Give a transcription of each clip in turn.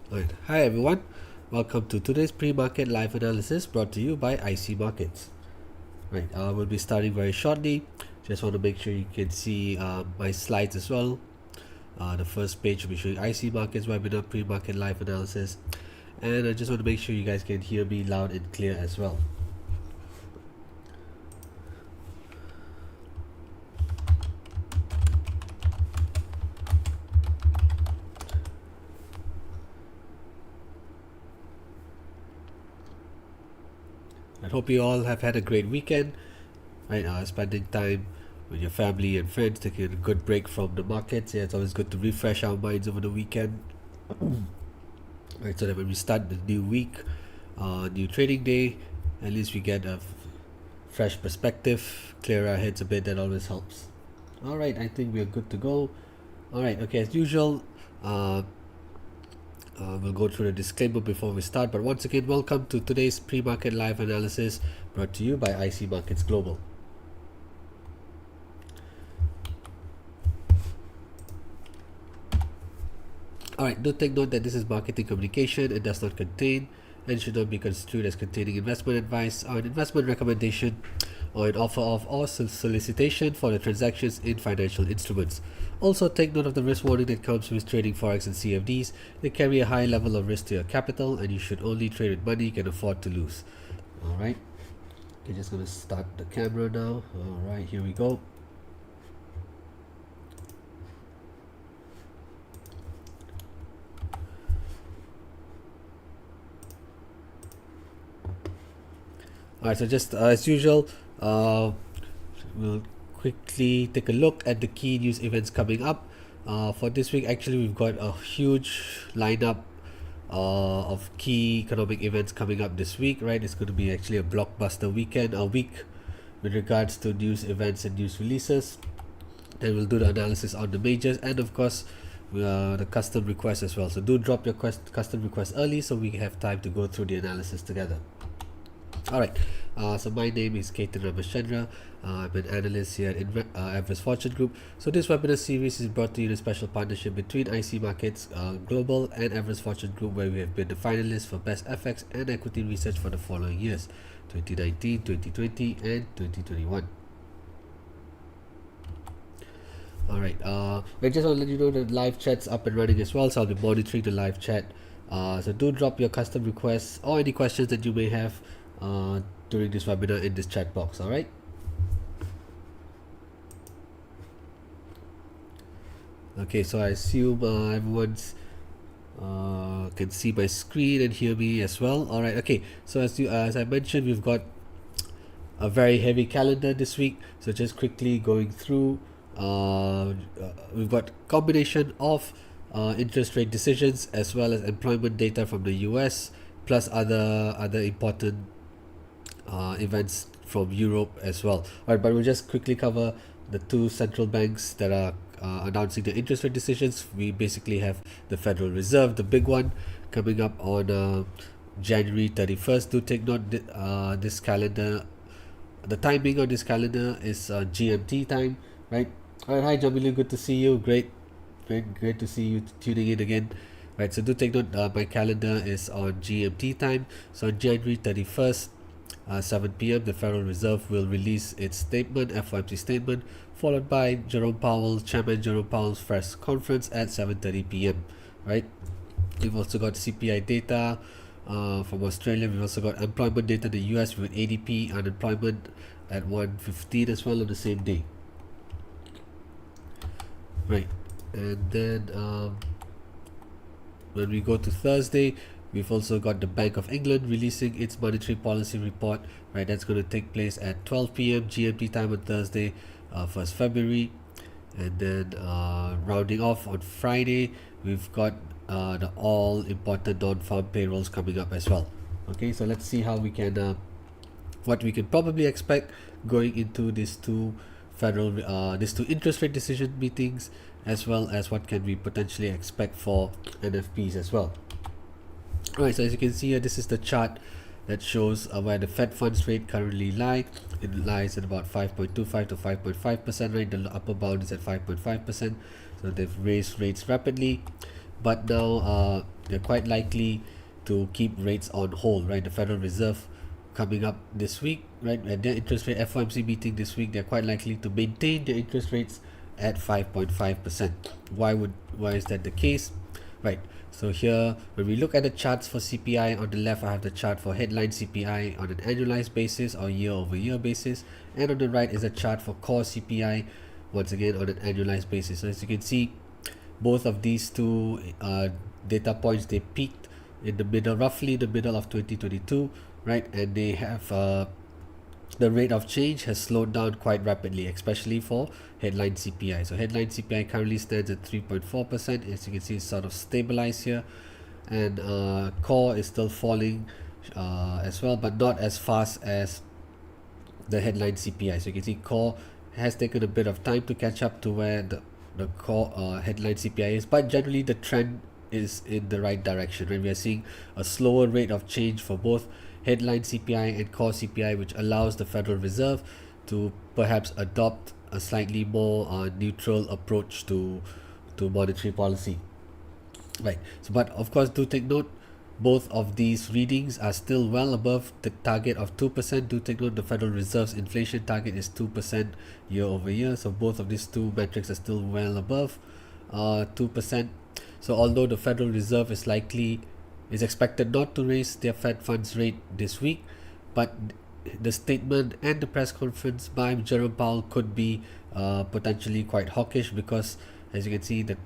Right. Hi everyone, welcome to today's pre-market live analysis brought to you by IC Markets. Right, we'll be starting very shortly. Just want to make sure you can see my slides as well. The first page will be showing IC Markets webinar pre-market live analysis, and I just want to make sure you guys can hear me loud and clear as well. I hope you all have had a great weekend, right? Spending time with your family and friends, taking a good break from the markets. Yeah, it's always good to refresh our minds over the weekend, right? So that when we start the new week, new trading day, at least we get a fresh perspective, clear our heads a bit. That always helps. All right, I think we're good to go. All right, okay, as usual, we'll go through the disclaimer before we start. But once again, welcome to today's pre-market live analysis brought to you by IC Markets Global. Alright, do take note that this is marketing communication. It does not contain and should not be construed as containing investment advice or an investment recommendation or an offer of or solicitation for the transactions in financial instruments. Also, take note of the risk warning that comes with trading forex and CFDs. They carry a high level of risk to your capital, and you should only trade with money you can afford to lose. Alright, we're just going to start the camera now. Alright, here we go. Alright, so just as usual, we'll quickly take a look at the key news events coming up. For this week, actually, we've got a huge lineup of key economic events coming up this week, right? It's going to be actually a blockbuster weekend, a week with regards to news events and news releases. Then we'll do the analysis on the majors and, of course, the custom requests as well. So do drop your custom requests early so we have time to go through the analysis together. Alright, so my name is Ketan Rameshchandra. I'm an analyst here at Everest Fortune Group. So this webinar series is brought to you in a special partnership between IC Markets Global and Everest Fortune Group, where we have been the finalists for Best FX and Equity Research for the following years, 2019, 2020 and 2021. Alright, I just want to let you know that live chat's up and running as well, so I'll be monitoring the live chat. So do drop your custom requests or any questions that you may have during this webinar in this chat box. All right. Okay, so I assume everyone's can see my screen and hear me as well. All right. Okay. So as I mentioned, we've got a very heavy calendar this week. So just quickly going through, we've got combination of interest rate decisions as well as employment data from the US, plus other important events from Europe as well. Alright, but we'll just quickly cover the two central banks that are announcing their interest rate decisions. We basically have the Federal Reserve, the big one, coming up on January 31st. Do take note this calendar. The timing on this calendar is GMT time, right? Alright, hi Jamilu, good to see you. Great to see you tuning in again. Right, so do take note, my calendar is on GMT time. So on January 31st, 7 p.m., the Federal Reserve will release its statement, FOMC statement, followed by Chairman Jerome Powell's press conference at 7:30 p.m. Right? We've also got CPI data from Australia. We've also got employment data in the US with ADP unemployment at 115 as well on the same day. Right, and then when we go to Thursday, we've also got the Bank of England releasing its monetary policy report, right? That's going to take place at 12 p.m. GMT time on Thursday, 1st February. And then rounding off on Friday, we've got the all important non-farm payrolls coming up as well. Okay, so let's see how we can, what we can probably expect going into these two interest rate decision meetings, as well as what can we potentially expect for NFPs as well. Alright, so as you can see here, this is the chart that shows where the Fed funds rate currently lies. It lies at about 5.25 to 5.5%, right? The upper bound is at 5.5%. So they've raised rates rapidly. But now they're quite likely to keep rates on hold, right? The Federal Reserve coming up this week, right? At their interest rate FOMC meeting this week, they're quite likely to maintain their interest rates at 5.5%. Why is that the case? Right. So here, when we look at the charts for CPI, on the left I have the chart for headline CPI on an annualized basis or year-over-year basis, and on the right is a chart for core CPI, once again on an annualized basis. So as you can see, both of these two data points, they peaked in the middle, roughly the middle of 2022, right? And they have the rate of change has slowed down quite rapidly, especially for headline CPI. So headline CPI currently stands at 3.4%. As you can see, it's sort of stabilized here, and core is still falling as well, but not as fast as the headline CPI. So you can see core has taken a bit of time to catch up to where the core headline CPI is, but generally the trend is in the right direction, right? We are seeing a slower rate of change for both headline CPI and core CPI, which allows the Federal Reserve to perhaps adopt a slightly more neutral approach to monetary policy, right? So, but of course, do take note, both of these readings are still well above the target of 2%. Do take note, the Federal Reserve's inflation target is 2% year over year. So both of these two metrics are still well above 2%. So although the Federal Reserve is expected not to raise their Fed funds rate this week, but the statement and the press conference by Jerome Powell could be potentially quite hawkish, because as you can see, the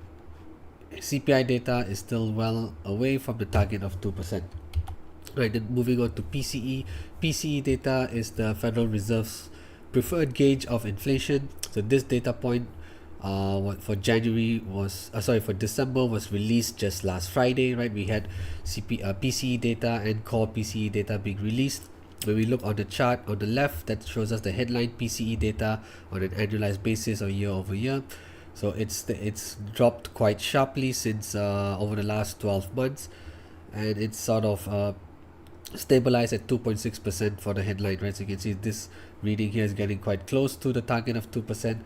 CPI data is still well away from the target of 2%. Right, then moving on to PCE. PCE data is the Federal Reserve's preferred gauge of inflation. So this data point for December was released just last Friday, right? We had PCE data and core PCE data being released. When we look on the chart on the left, that shows us the headline PCE data on an annualized basis or year over year. So it's dropped quite sharply since over the last 12 months, and it's sort of stabilized at 2.6% for the headline, right? So you can see this reading here is getting quite close to the target of 2%,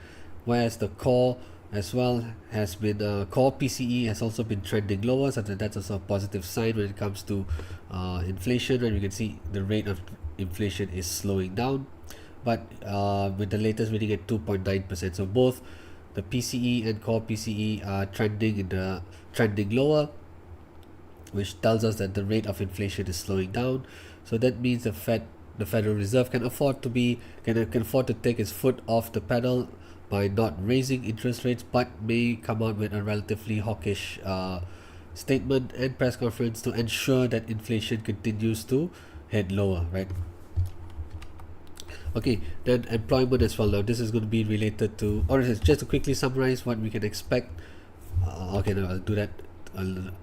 whereas the core as well has been core PCE has also been trending lower, so that's also a positive sign when it comes to inflation. And you can see the rate of inflation is slowing down, but with the latest reading at 2.9%. So both the PCE and core PCE are trending lower, which tells us that the rate of inflation is slowing down. So that means the Federal Reserve can afford to take its foot off the pedal by not raising interest rates, but may come out with a relatively hawkish statement and press conference to ensure that inflation continues to head lower, right? Okay, then employment as well. Now this is going to be related to, or just to quickly summarize what we can expect. Okay, now I'll do that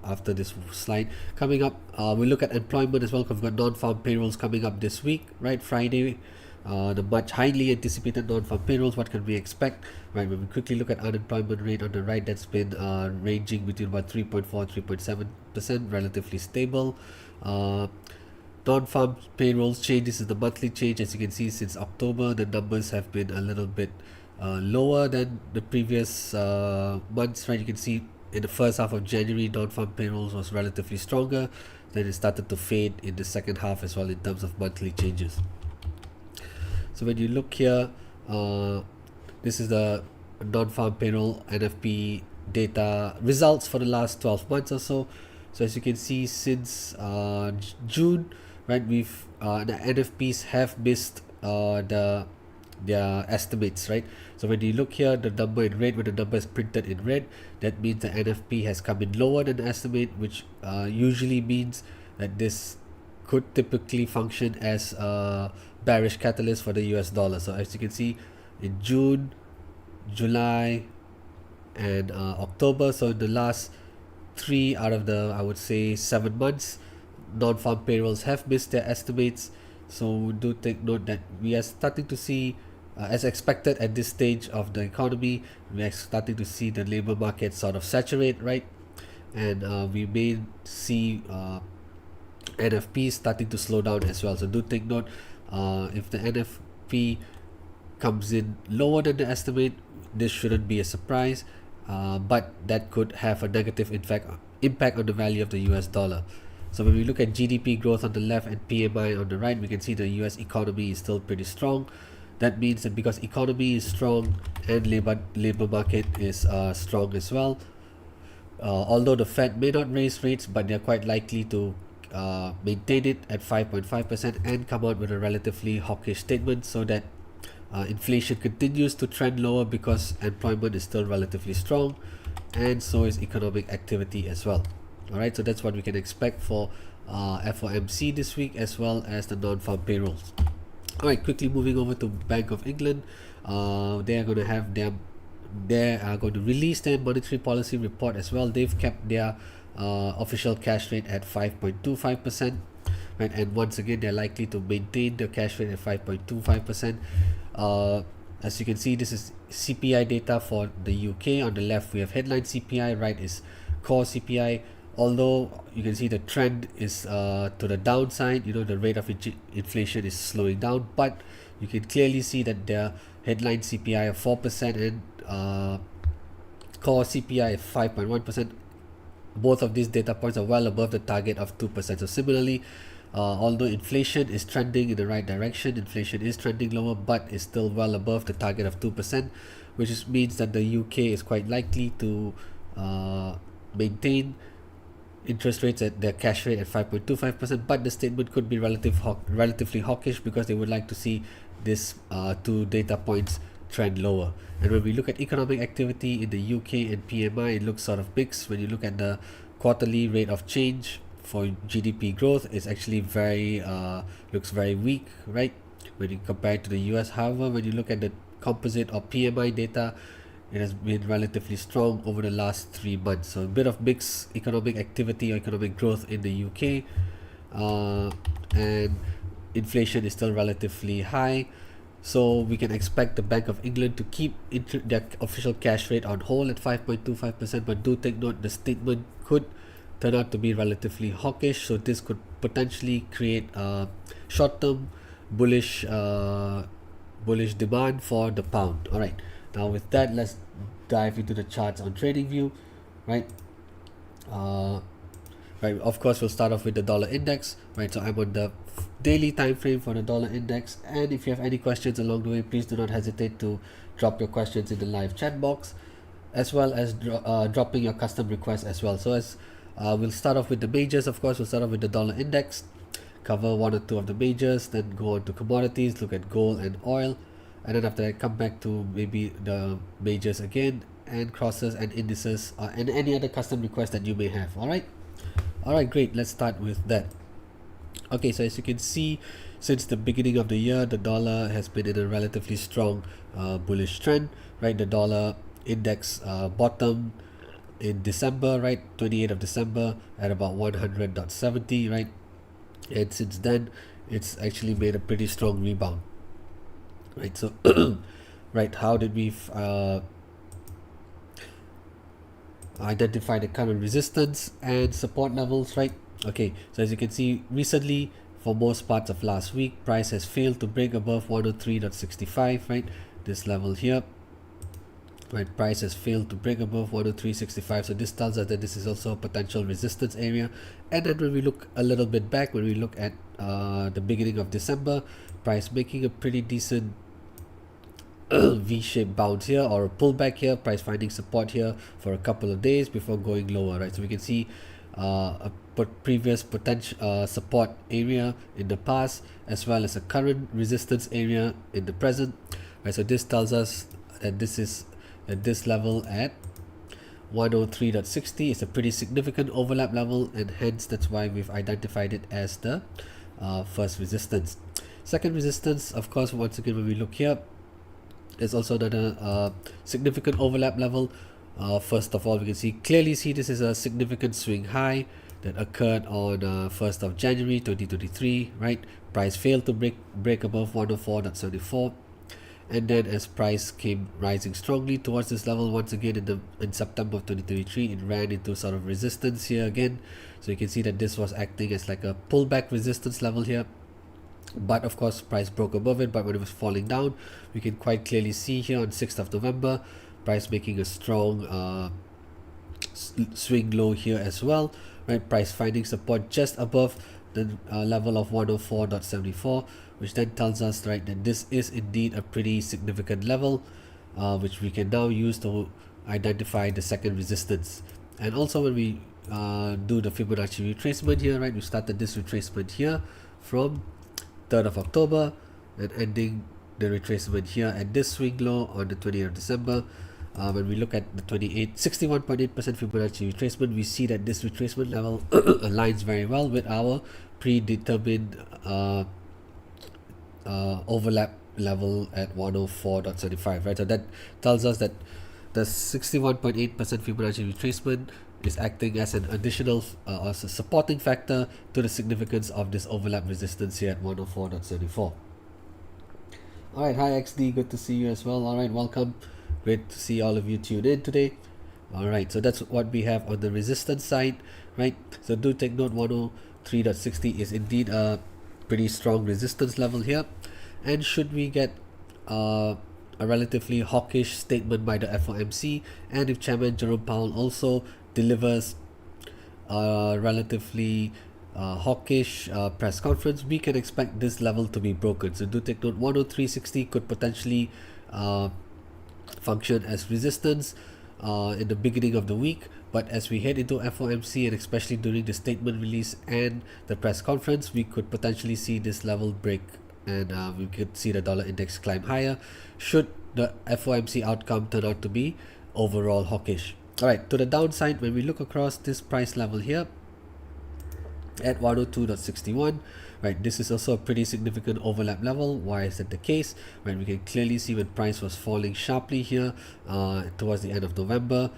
after this slide. Coming up, we look at employment as well. We've got non-farm payrolls coming up this week, right? Friday, the much highly anticipated non-farm payrolls. What can we expect, right? When we quickly look at unemployment rate on the right, that's been ranging between about 3.4 3.7%, relatively stable. Non-farm payrolls changes in the monthly change. As you can see, since October, the numbers have been a little bit lower than the previous months, right? You can see in the first half of January, non-farm payrolls was relatively stronger. Then it started to fade in the second half as well in terms of monthly changes. So when you look here, this is the non-farm payroll NFP data results for the last 12 months or so. So as you can see, since June, right, the NFPs have missed their estimates, right? So when you look here, the number in red, when the number is printed in red, that means the NFP has come in lower than the estimate, which usually means that this could typically function as a bearish catalyst for the US dollar. So as you can see, in June, July, and October, so in the last 3 out of the, I would say, 7 months, non-farm payrolls have missed their estimates. So do take note that we are starting to see, as expected at this stage of the economy, we are starting to see the labor market sort of saturate, right? And we may see NFP starting to slow down as well. So do take note, if the NFP comes in lower than the estimate, this shouldn't be a surprise, but that could have a negative impact on the value of the US dollar. So when we look at GDP growth on the left and PMI on the right, we can see the US economy is still pretty strong. That means that because economy is strong and labor market is strong as well, although the Fed may not raise rates, but they're quite likely to maintain it at 5.5% and come out with a relatively hawkish statement so that inflation continues to trend lower because employment is still relatively strong, and so is economic activity as well. Alright, so that's what we can expect for FOMC this week, as well as the non-farm payrolls. Alright, quickly moving over to Bank of England. They are going to have they are going to release their monetary policy report as well. They've kept their official cash rate at 5.25%, right? And once again, they're likely to maintain the cash rate at 5.25%. As you can see, this is CPI data for the UK. On the left, we have headline CPI. Right is core CPI. Although you can see the trend is to the downside, the rate of inflation is slowing down, but you can clearly see that their headline CPI of 4% and core CPI of 5.1%. Both of these data points are well above the target of 2%. So similarly, although inflation is trending in the right direction, inflation is trending lower, but is still well above the target of 2%, which means that the UK is quite likely to maintain interest rates at their cash rate at 5.25%, but the statement could be relatively hawkish because they would like to see this two data points trend lower. And when we look at economic activity in the UK and PMI, it looks sort of mixed. When you look at the quarterly rate of change for GDP growth, it's actually looks very weak, right, when you compare it to the US. However, when you look at the composite or PMI data, it has been relatively strong over the last 3 months. So a bit of mixed economic activity or economic growth in the UK, and inflation is still relatively high. So we can expect the Bank of England to keep their official cash rate on hold at 5.25%, but do take note the statement could turn out to be relatively hawkish. So this could potentially create short-term bullish demand for the pound. All right. Now with that, let's dive into the charts on TradingView, right? Right. Of course, we'll start off with the dollar index, right? So I'm on the daily time frame for the dollar index, and if you have any questions along the way, please do not hesitate to drop your questions in the live chat box, as well as dropping your custom requests as well. So as we'll start off with the majors. Of course, we'll start off with the dollar index, cover one or two of the majors, then go on to commodities, look at gold and oil. And then after that, come back to maybe the majors again, and crosses and indices, and any other custom requests that you may have. All right, great. Let's start with that. Okay, so as you can see, since the beginning of the year, the dollar has been in a relatively strong bullish trend, right? The dollar index bottomed in December, right? 28th of December at about 100.70, right? And since then, it's actually made a pretty strong rebound. Right, so right, how did we identify the current resistance and support levels, right? Okay, so as you can see, recently for most parts of last week, price has failed to break above 103.65, right? This level here, right? Price has failed to break above 103.65, so this tells us that this is also a potential resistance area. And then when we look a little bit back, when we look at the beginning of December, price making a pretty decent V-shaped bounce here, or a pullback here, price finding support here for a couple of days before going lower, right? So we can see a previous potential support area in the past, as well as a current resistance area in the present, right? So this tells us that this is at this level at 103.60 is a pretty significant overlap level, and hence that's why we've identified it as the first resistance. Second resistance, of course, once again, when we look here, there's also another significant overlap level. First of all, we can clearly see this is a significant swing high that occurred on 1st of January 2023, right? Price failed to break above 104.74, and then as price came rising strongly towards this level once again in September of 2023, it ran into sort of resistance here again. So you can see that this was acting as like a pullback resistance level here. But of course, price broke above it, but when it was falling down, we can quite clearly see here on 6th of November, price making a strong swing low here as well, right? Price finding support just above the level of 104.74, which then tells us, right, that this is indeed a pretty significant level, which we can now use to identify the second resistance. And also when we do the Fibonacci retracement here, right, we started this retracement here from 3rd of October and ending the retracement here at this swing low on the 20th of December. When we look at the 61.8% Fibonacci retracement, we see that this retracement level aligns very well with our predetermined overlap level at 104.75, right? So that tells us that the 61.8% Fibonacci retracement is acting as an additional as a supporting factor to the significance of this overlap resistance here at 104.74. Alright, hi XD, good to see you as well. Alright, welcome. Great to see all of you tuned in today. Alright, so that's what we have on the resistance side, right? So do take note, 103.60 is indeed a pretty strong resistance level here. And should we get a relatively hawkish statement by the FOMC, and if Chairman Jerome Powell also delivers a relatively hawkish press conference, we can expect this level to be broken. So do take note, 103.60 could potentially function as resistance in the beginning of the week, but as we head into FOMC and especially during the statement release and the press conference, we could potentially see this level break, and we could see the dollar index climb higher should the FOMC outcome turn out to be overall hawkish. Alright, to the downside, when we look across this price level here at 102.61, right, this is also a pretty significant overlap level. Why is that the case? Right, we can clearly see when price was falling sharply here towards the end of November,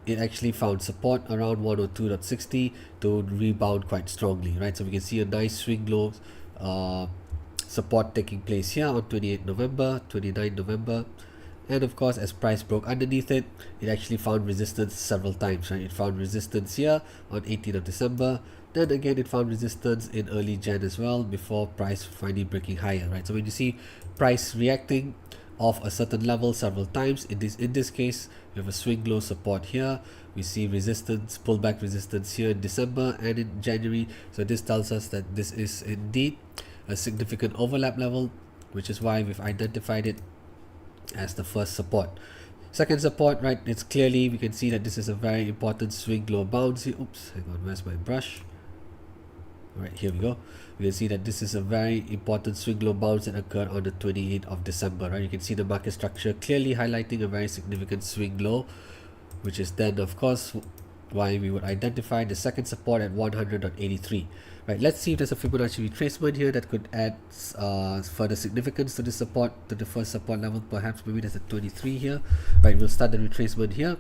it actually found support around 102.60 to rebound quite strongly, right? So we can see a nice swing low support taking place here on 28 November, 29 November, and of course as price broke underneath it, it actually found resistance several times, right? It found resistance here on 18th of December, then again it found resistance in early Jan as well, before price finally breaking higher, right? So when you see price reacting off a certain level several times, in this case we have a swing low support here, we see resistance, pullback resistance here in December and in January. So this tells us that this is indeed a significant overlap level, which is why we've identified it as the first support. Second support, right, it's clearly, we can see that this is a very important swing low bounce here. Oops, hang on, where's my brush? Alright, here we go. We can see that this is a very important swing low bounce that occurred on the 28th of December, right? You can see the market structure clearly highlighting a very significant swing low, which is then of course why we would identify the second support at 100.83. Right, let's see if there's a Fibonacci retracement here that could add further significance to this support, to the first support level. Perhaps maybe there's a 23 here. Right, we'll start the retracement here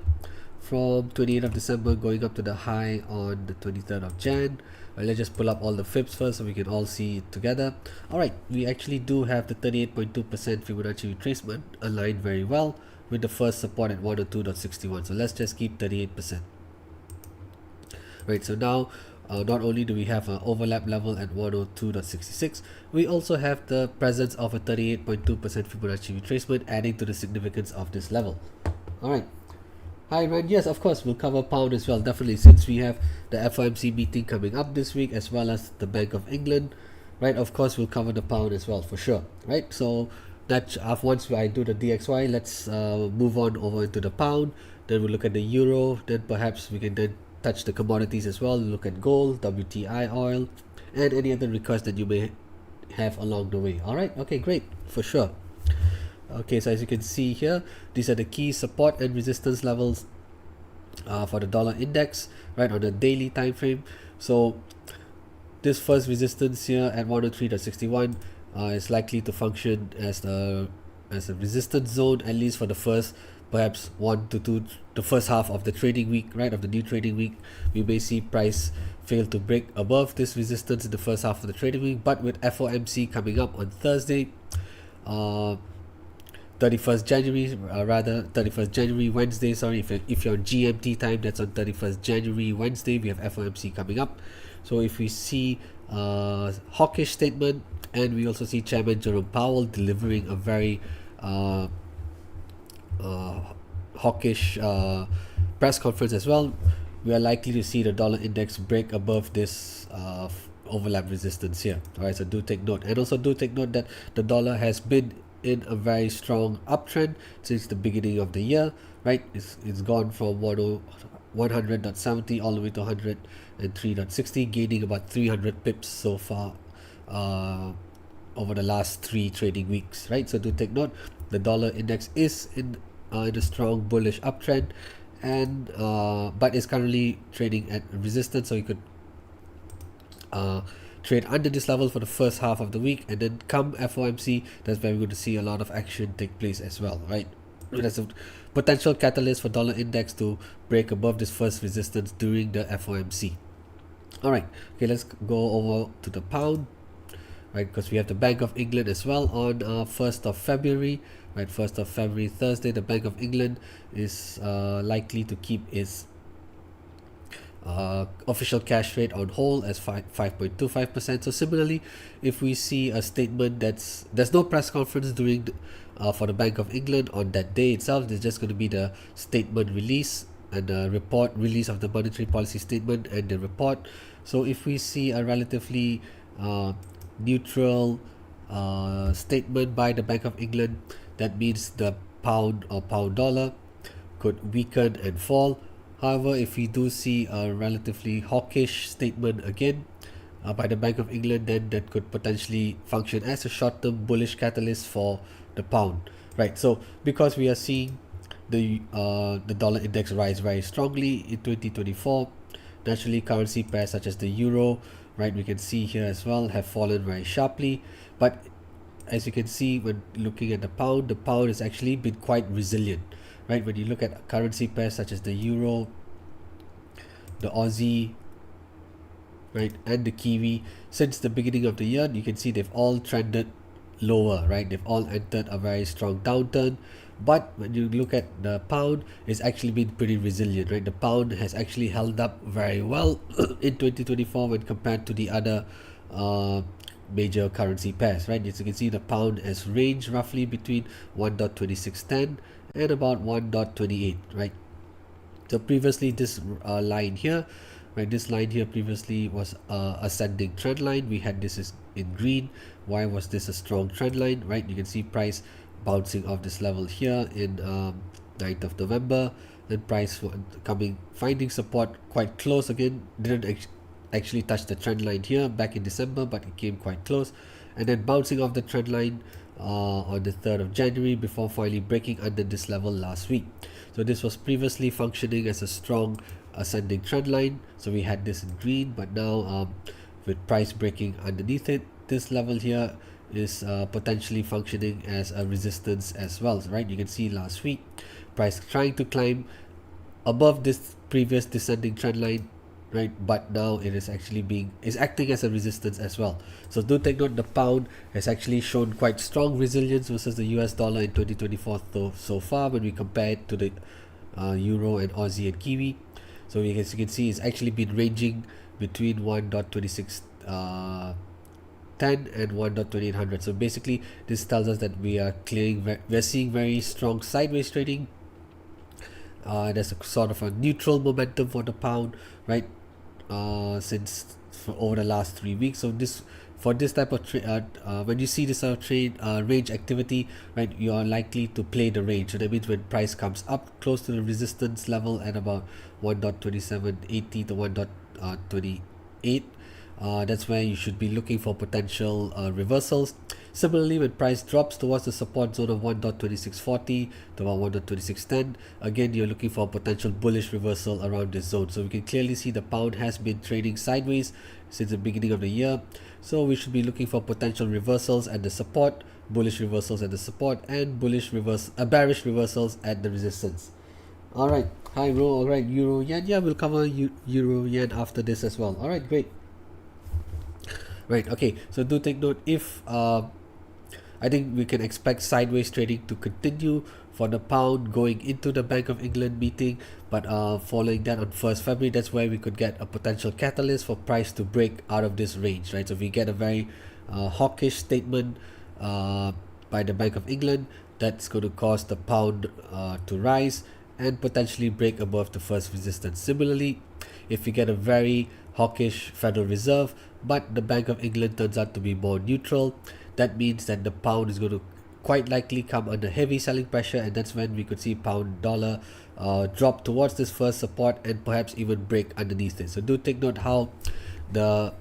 from 28th of December going up to the high on the 23rd of Jan. Right, let's just pull up all the fibs first so we can all see it together. Alright, we actually do have the 38.2% Fibonacci retracement aligned very well with the first support at 102.61. So let's just keep 38%. Right, so now not only do we have an overlap level at 102.66, we also have the presence of a 38.2% Fibonacci retracement, adding to the significance of this level. Alright. Hi Ryan, yes of course we'll cover pound as well, definitely, since we have the FOMC meeting coming up this week as well as the Bank of England, right? Of course we'll cover the pound as well for sure, right? So that once I do the DXY, let's move on over into the pound, then we'll look at the euro, then perhaps we can then touch the commodities as well, look at gold, WTI oil, and any other requests that you may have along the way. Alright, okay, great, for sure. Okay, so as you can see here, these are the key support and resistance levels for the dollar index, right, on the daily time frame. So this first resistance here at 103.61 is likely to function as a resistance zone, at least for the first perhaps 1 to 2, the first half of the trading week, right, of the new trading week. We may see price fail to break above this resistance in the first half of the trading week, but with FOMC coming up on Thursday, 31st January, Wednesday, sorry, if you're on GMT time, that's on 31st January, Wednesday, we have FOMC coming up. So if we see a hawkish statement, and we also see Chairman Jerome Powell delivering a very hawkish press conference as well, we are likely to see the dollar index break above this overlap resistance here. All right, so do take note, and also do take note that the dollar has been in a very strong uptrend since the beginning of the year, right? It's gone from 100.70 all the way to 103.60, gaining about 300 pips so far over the last 3 trading weeks, right? So do take note, the dollar index is in a strong bullish uptrend, and but is currently trading at resistance, so you could trade under this level for the first half of the week, and then come FOMC, that's where we're going to see a lot of action take place as well, right? There's a potential catalyst for dollar index to break above this first resistance during the FOMC. All right, okay, let's go over to the pound, right? Because we have the Bank of England as well on 1st of February, right? 1st of February, Thursday, the Bank of England is likely to keep its official cash rate on hold as 5.25%. So similarly, if we see a statement there's no press conference during for the Bank of England on that day itself, there's just going to be the statement release and the report release of the monetary policy statement and the report. So if we see a relatively neutral statement by the Bank of England, that means the pound or pound dollar could weaken and fall. However, if we do see a relatively hawkish statement again by the Bank of England, then that could potentially function as a short-term bullish catalyst for the pound, right? So because we are seeing the dollar index rise very strongly in 2024, naturally currency pairs such as the euro, right, we can see here as well, have fallen very sharply. But as you can see when looking at the pound has actually been quite resilient, right? When you look at currency pairs such as the euro, the Aussie, right, and the Kiwi, since the beginning of the year, you can see they've all trended lower, right? They've all entered a very strong downturn. But when you look at the pound, it's actually been pretty resilient, right? The pound has actually held up very well in 2024 when compared to the other major currency pairs, right? As you can see, the pound has ranged roughly between 1.2610 and about 1.28, right? So previously this line here, right, this line here previously was ascending trend line. We had this in green. Why was this a strong trend line, right? You can see price bouncing off this level here in 9th of November, then price finding support quite close again, didn't actually touch the trend line here back in December, but it came quite close, and then bouncing off the trend line on the 3rd of January before finally breaking under this level last week. So this was previously functioning as a strong ascending trend line, so we had this in green, but now with price breaking underneath it, this level here is potentially functioning as a resistance as well, right? You can see last week price trying to climb above this previous descending trend line, right? But now it is actually acting as a resistance as well. So do take note, the pound has actually shown quite strong resilience versus the US dollar in 2024 so far when we compare it to the euro and Aussie and Kiwi. So as you can see, it's actually been ranging between 1.2610 and 1.2800. So basically this tells us that we're seeing very strong sideways trading. There's a sort of a neutral momentum for the pound, right? Since over the last 3 weeks. So for this type of trade, when you see this trade range activity, right, you are likely to play the range. So that means when price comes up close to the resistance level at about 1.2780 to 1.28, that's where you should be looking for potential reversals. Similarly, when price drops towards the support zone of 1.2640 to about 1.2610, again you're looking for a potential bullish reversal around this zone. So we can clearly see the pound has been trading sideways since the beginning of the year. So we should be looking for potential reversals at the support, bullish reversals at the support, and bearish reversals at the resistance. All right, hi Ro. All right, Euro Yen. Yeah, we'll cover Euro Yen after this as well. All right, great. Right, okay, so do take note, if I think we can expect sideways trading to continue for the pound going into the Bank of England meeting, but following that on 1st February, that's where we could get a potential catalyst for price to break out of this range, right? So if we get a very hawkish statement by the Bank of England, that's going to cause the pound to rise, and potentially break above the first resistance. Similarly, if we get a very hawkish Federal Reserve, but the Bank of England turns out to be more neutral, that means that the pound is going to quite likely come under heavy selling pressure, and that's when we could see pound dollar drop towards this first support and perhaps even break underneath it. So do take note how the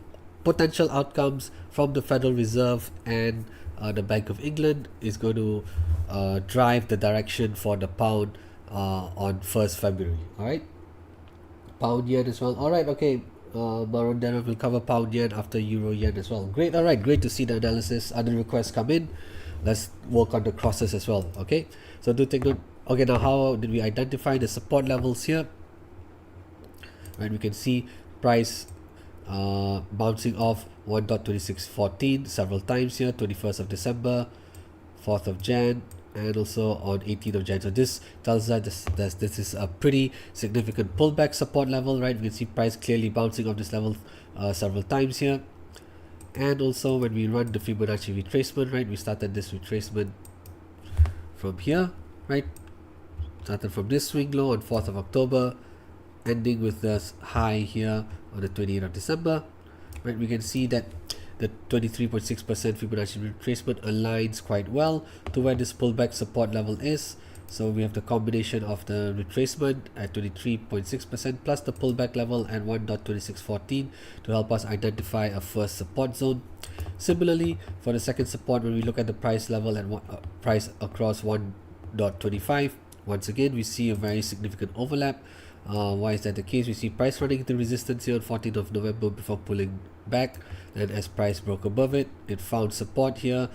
potential outcomes from the Federal Reserve and the Bank of England is going to drive the direction for the pound on 1st February. All right, pound yen as well. All right, okay. Maron Darren will cover pound yen after euro yen as well. Great. All right, great to see the analysis. Other requests come in. Let's work on the crosses as well. Okay, so do take note. Okay, now how did we identify the support levels here? Right, we can see price bouncing off 1.2614 several times here, 21st of December, 4th of Jan, and also on 18th of Jan. So this tells us this is a pretty significant pullback support level, right? We can see price clearly bouncing off this level several times here. And also when we run the Fibonacci retracement, right, we started this retracement from here, right? Started from this swing low on 4th of October, ending with this high here on the 28th of December, right? We can see that the 23.6% Fibonacci retracement aligns quite well to where this pullback support level is. So we have the combination of the retracement at 23.6% plus the pullback level at 1.2614 to help us identify a first support zone. Similarly, for the second support, when we look at the price level and price across 1.25, once again we see a very significant overlap. Why is that the case? We see price running into resistance here on 14th of November before pulling back, and as price broke above it, it found support here,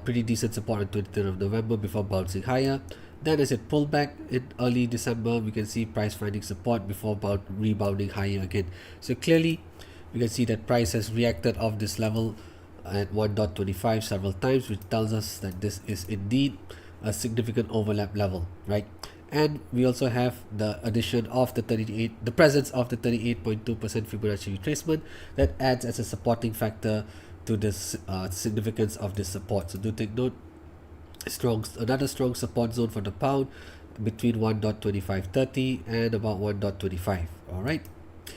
pretty decent support on 23rd of November before bouncing higher. Then as it pulled back in early December, we can see price finding support before rebounding higher again. So clearly we can see that price has reacted off this level at 1.25 several times, which tells us that this is indeed a significant overlap level, right? And we also have the addition of the presence of the 38.2% Fibonacci retracement that adds as a supporting factor to this significance of this support. So do take note, another strong support zone for the pound between 1.2530 and about 1.25. All right,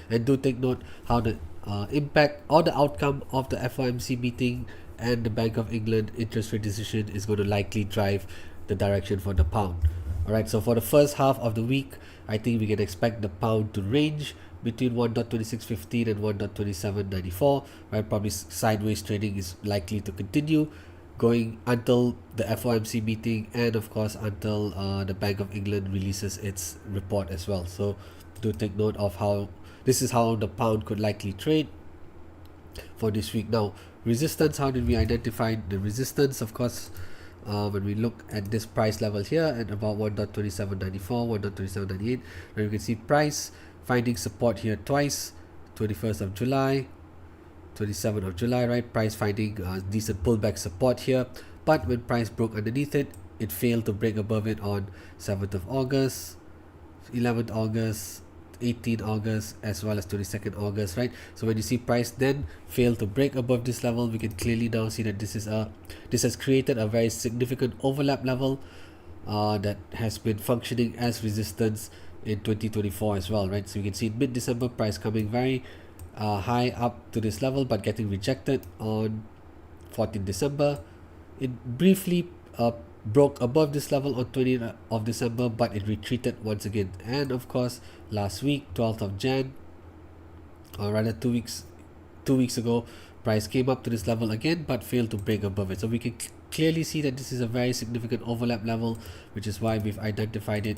and do take note how the impact or the outcome of the FOMC meeting and the Bank of England interest rate decision is going to likely drive the direction for the pound. Alright, so for the first half of the week, I think we can expect the pound to range between 1.2615 and 1.2794. Right, probably sideways trading is likely to continue going until the FOMC meeting and of course until the Bank of England releases its report as well. So do take note of how this is how the pound could likely trade for this week. Now, resistance, how did we identify the resistance? Of course, when we look at this price level here at about 1.2794, 1.2798, and you can see price finding support here twice, 21st of July, 27th of July, right? Price finding decent pullback support here, but when price broke underneath it, it failed to break above it on 7th of August, 11th August, 18th August as well as 22nd August, right? So when you see price then fail to break above this level, we can clearly now see that this has created a very significant overlap level that has been functioning as resistance in 2024 as well, right? So you can see in mid-December price coming very high up to this level but getting rejected on 14th December. It briefly broke above this level on 20th of December, but it retreated once again. And of course, last week, 12th of Jan, or rather 2 weeks ago, price came up to this level again, but failed to break above it. So we can clearly see that this is a very significant overlap level, which is why we've identified it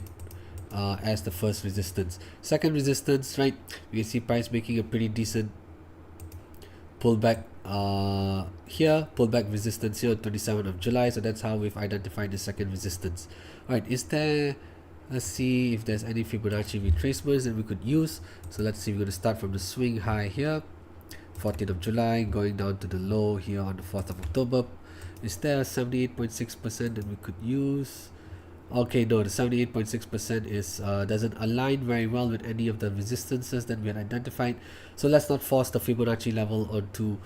as the first resistance. Second resistance, right? We can see price making a pretty decent pullback here, pullback resistance here on 27th of July. So that's how we've identified the second resistance. Alright, let's see if there's any Fibonacci retracements that we could use. So let's see, we're going to start from the swing high here, 14th of July, going down to the low here on the 4th of October. Is there 78.6% that we could use? Okay, no, the 78.6% is doesn't align very well with any of the resistances that we had identified. So let's not force the Fibonacci level onto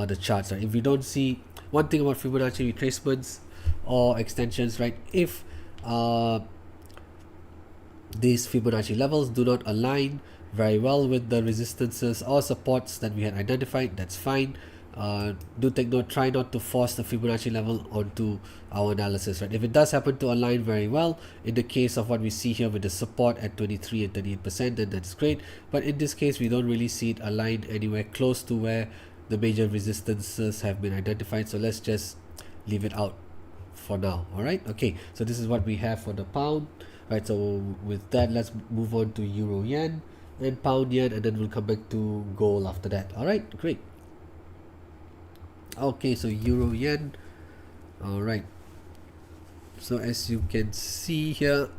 the charts. Right? If we don't see, one thing about Fibonacci retracements or extensions, right? If these Fibonacci levels do not align very well with the resistances or supports that we had identified. That's fine. Do take note, try not to force the Fibonacci level onto our analysis, right? If it does happen to align very well, in the case of what we see here with the support at 23 and 38%, then that's great. But in this case, we don't really see it aligned anywhere close to where the major resistances have been identified. So let's just leave it out for now. All right. Okay. So this is what we have for the pound. Right. So with that, let's move on to euro yen and pound yen, and then we'll come back to gold after that. All right. Great. Okay. So euro yen. All right. So as you can see here,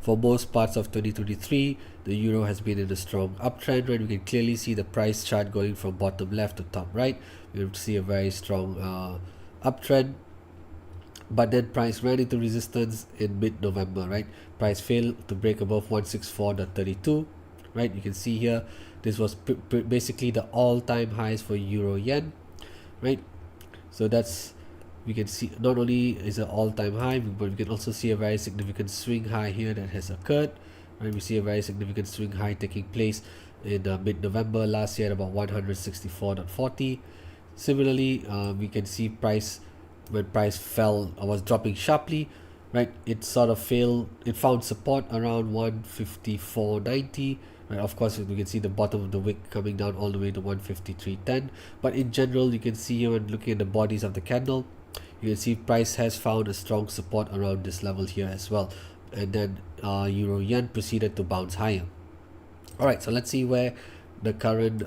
for most parts of 2023, the euro has been in a strong uptrend, right? We can clearly see the price chart going from bottom left to top right. We see a very strong uptrend, but then price ran into resistance in mid-November, right? Price failed to break above 164.32, right? You can see here, this was basically the all-time highs for euro yen, right? So that's, we can see not only is an all-time high, but we can also see a very significant swing high here that has occurred, right? We see a very significant swing high taking place in mid-November last year at about 164.40. Similarly, we can see price, when price fell or was dropping sharply, right, it sort of failed, it found support around 154.90, right? Of course, we can see the bottom of the wick coming down all the way to 153.10, but in general, you can see here when looking at the bodies of the candle, you can see price has found a strong support around this level here as well, and then euro yen proceeded to bounce higher. All right, so let's see where the current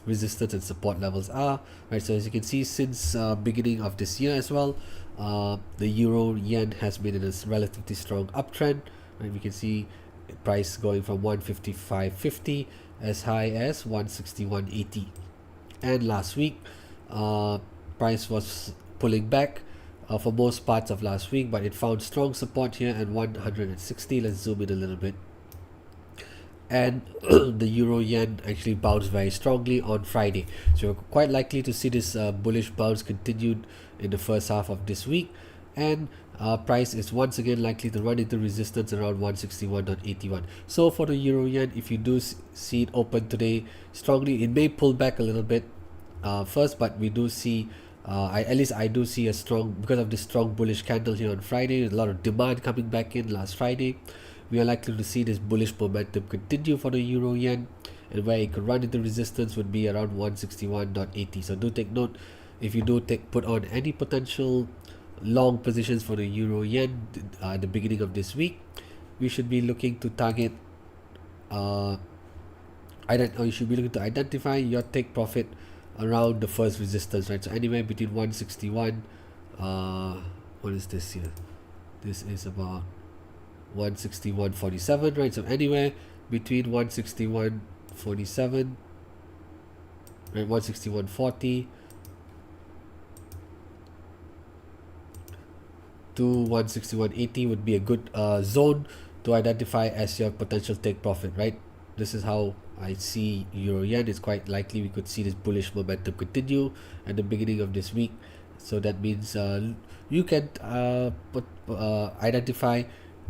resistance and support levels are, right? So as you can see, since beginning of this year as well, the euro yen has been in a relatively strong uptrend, right? We can see price going from 155.50 as high as 161.80, and last week price was pulling back for most parts of last week, but it found strong support here at 160. Let's zoom in a little bit, and the euro yen actually bounced very strongly on Friday, so we're quite likely to see this bullish bounce continued in the first half of this week, and price is once again likely to run into resistance around 161.81. So for the euro yen, if you do see it open today strongly, it may pull back a little bit first, but we do see at least I do see a strong, because of this strong bullish candle here on Friday, a lot of demand coming back in last Friday. We are likely to see this bullish momentum continue for the euro yen, and where it could run into resistance would be around 161.80. So do take note, if you do put on any potential long positions for the euro yen at the beginning of this week, we should be looking to target you should be looking to identify your take profit around the first resistance, right? So anywhere between 161, what is this here? This is about 161.47, right? So anywhere between 161.47, right, 161.40 to 161.80 would be a good zone to identify as your potential take profit, right? This is how I see euro yen. It's quite likely we could see this bullish momentum continue at the beginning of this week. So that means you can identify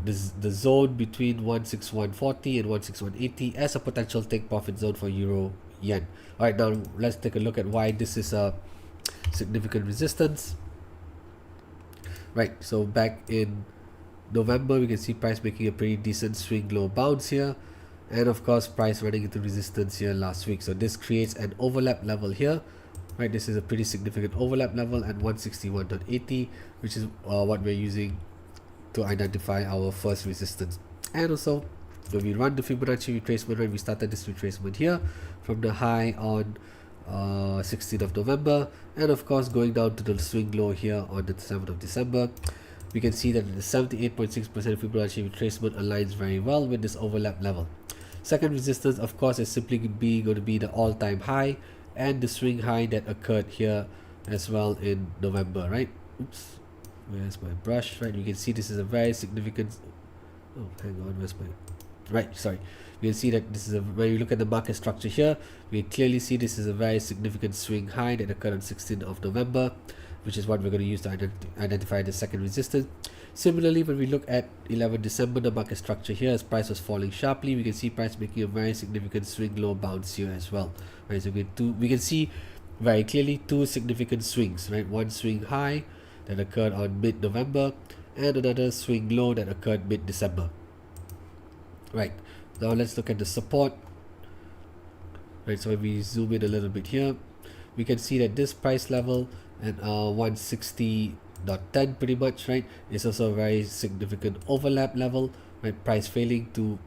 the zone between 161.40 and 161.80 as a potential take profit zone for euro yen. All right, now let's take a look at why this is a significant resistance. Right, so back in November, we can see price making a pretty decent swing low bounce here, and of course price running into resistance here last week. So this creates an overlap level here, right? This is a pretty significant overlap level at 161.80, which is what we're using to identify our first resistance. And also when we run the Fibonacci retracement, right, we started this retracement here from the high on 16th of November, and of course going down to the swing low here on the 7th of December. We can see that the 78.6% Fibonacci retracement aligns very well with this overlap level. Second resistance, of course, is simply going to be the all-time high and the swing high that occurred here as well in November, right? Oops, where's my brush? Right, you can see this is a very significant, oh, hang on, where's my, right, sorry. We can see that this is when you look at the market structure here, we clearly see this is a very significant swing high that occurred on 16th of November. which is what we're going to use to identify the second resistance. Similarly, when we look at 11 December, the market structure here, as price was falling sharply, we can see price making a very significant swing low bounce here as well. Right, so we can see very clearly two significant swings. Right, one swing high that occurred on mid-November, and another swing low that occurred mid-December. Right, now let's look at the support. Right, so when we zoom in a little bit here, we can see that this price level at 160.10 pretty much, right, is also a very significant overlap level. Right, price failing to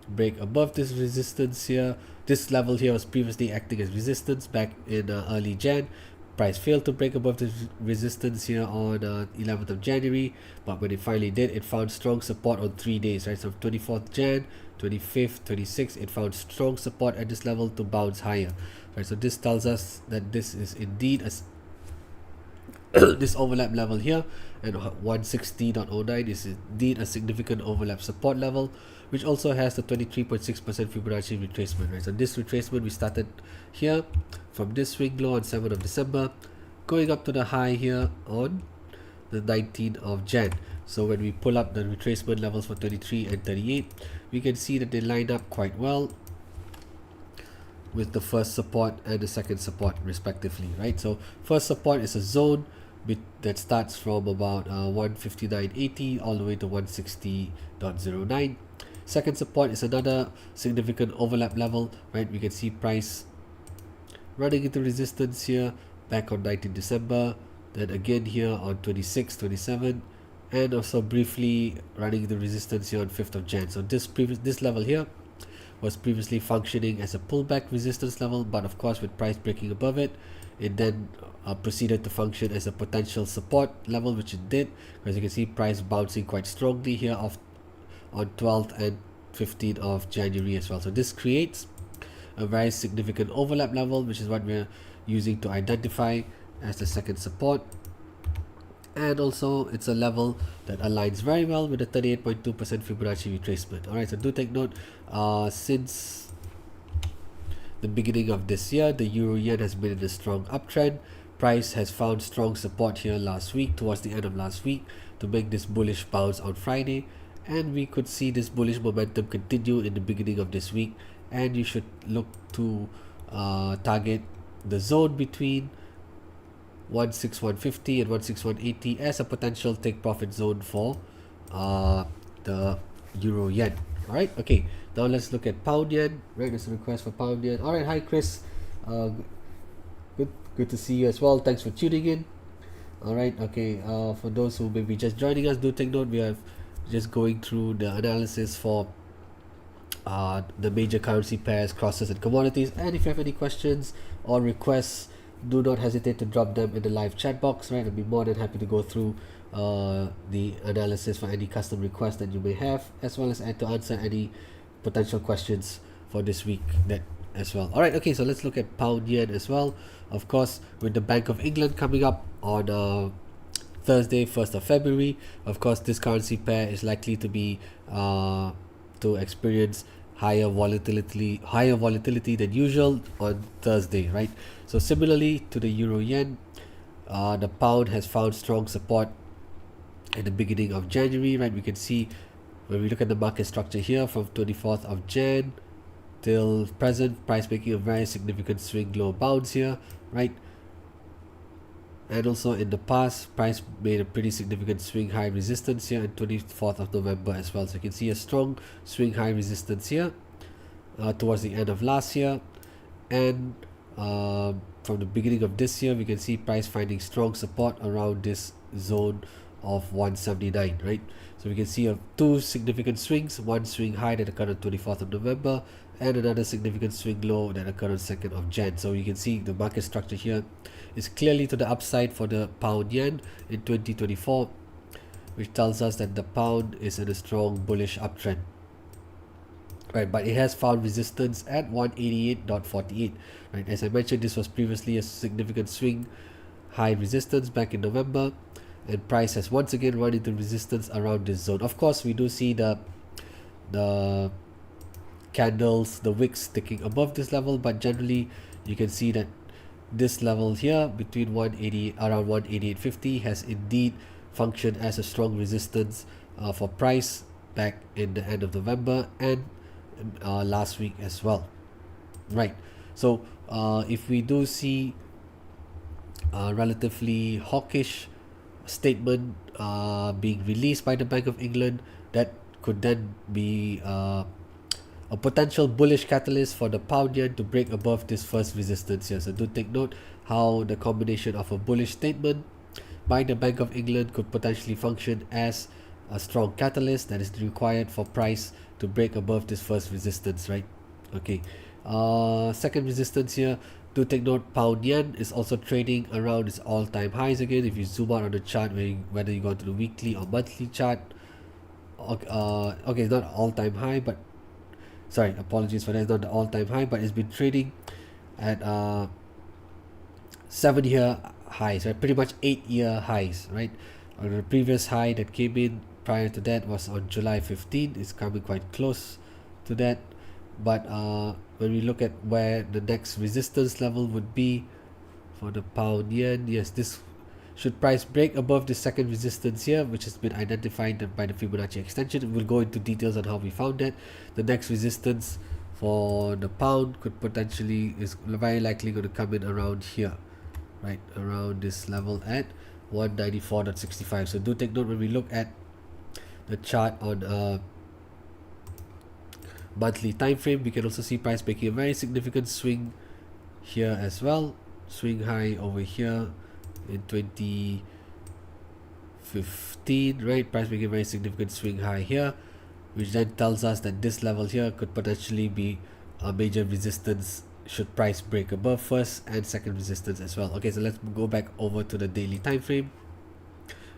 break above this resistance here. This level here was previously acting as resistance back in early Jan. Price failed to break above this resistance here on 11th of January, but when it finally did, it found strong support on 3 days, right? So 24th Jan, 25th, 26th, it found strong support at this level to bounce higher, right? So this tells us that this is indeed a this overlap level here, and 160.09 is indeed a significant overlap support level, which also has the 23.6% Fibonacci retracement, right? So this retracement, we started here from this swing low on 7th of December, going up to the high here on the 19th of Jan. So when we pull up the retracement levels for 33 and 38, we can see that they line up quite well with the first support and the second support respectively, right? So first support is a zone that starts from about 159.80 all the way to 160.09. Second support is another significant overlap level, right? We can see price running into resistance here back on 19 December, then again here on 26, 27, and also briefly running into resistance here on 5th of Jan. So this level here was previously functioning as a pullback resistance level, but of course with price breaking above it, it then proceeded to function as a potential support level, which it did. As you can see, price bouncing quite strongly here on 12th and 15th of January as well. So this creates a very significant overlap level, which is what we're using to identify as the second support. And also it's a level that aligns very well with the 38.2% Fibonacci retracement. Alright, so do take note, since the beginning of this year, the Euro Yen has been in a strong uptrend. Price has found strong support here last week, towards the end of last week, to make this bullish bounce on Friday, and we could see this bullish momentum continue in the beginning of this week, and you should look to target the zone between 16150 and 16180 as a potential take profit zone for the Euro Yen. Alright, okay, now let's look at Pound Yen. Right, there's a request for Pound Yen. Alright, hi Chris, good to see you as well. Thanks for tuning in. Alright, okay, for those who may be just joining us, do take note, we are just going through the analysis for the major currency pairs, crosses and commodities, and if you have any questions or requests, do not hesitate to drop them in the live chat box, right? I'll be more than happy to go through the analysis for any custom requests that you may have, as well as to answer any potential questions for this week that as well. Alright, okay, so let's look at Pound Yen as well. Of course, with the Bank of England coming up on Thursday, 1st of February, of course this currency pair is likely to be to experience higher volatility than usual on Thursday, right? So similarly to the Euro Yen, the pound has found strong support at the beginning of January, right? We can see when we look at the market structure here from 24th of Jan till present, price making a very significant swing low bounce here, right? And also in the past, price made a pretty significant swing high resistance here on 24th of November as well. So you can see a strong swing high resistance here towards the end of last year, and from the beginning of this year, we can see price finding strong support around this zone of 179, right? So we can see two significant swings, one swing high that occurred on 24th of November and another significant swing low that occurred on 2nd of Jan. So you can see the market structure here is clearly to the upside for the Pound Yen in 2024, which tells us that the pound is in a strong bullish uptrend, right? But it has found resistance at 188.48, right? As I mentioned, this was previously a significant swing high resistance back in November, and price has once again run into resistance around this zone. Of course, we do see the candles, the wicks sticking above this level, but generally you can see that this level here between 180 around 188.50 has indeed functioned as a strong resistance for price back in the end of November and last week as well, right? So if we do see a relatively hawkish statement being released by the Bank of England, that could then be a potential bullish catalyst for the pound yen to break above this first resistance here. So do take note how the combination of a bullish statement by the Bank of England could potentially function as a strong catalyst that is required for price to break above this first resistance, right? Okay. Second resistance here, do take note pound yen is also trading around its all-time highs again. If you zoom out on the chart, whether you go to the weekly or monthly chart, okay, it's not all-time high, but sorry, apologies for that, it's not the all-time high, but it's been trading at 7-year highs, right? Pretty much 8-year highs, right? The previous high that came in prior to that was on July 15. It's coming quite close to that, but when we look at where the next resistance level would be for the pound yen, yes, this should price break above the second resistance here, which has been identified by the Fibonacci extension. We'll go into details on how we found that. The next resistance for the pound could potentially, is very likely going to come in around here, right, around this level at 194.65. So do take note when we look at the chart on monthly time frame, we can also see price making a very significant swing here as well, swing high over here in 2015, right? Price making a very significant swing high here, which then tells us that this level here could potentially be a major resistance should price break above first and second resistance as well. Okay, so let's go back over to the daily time frame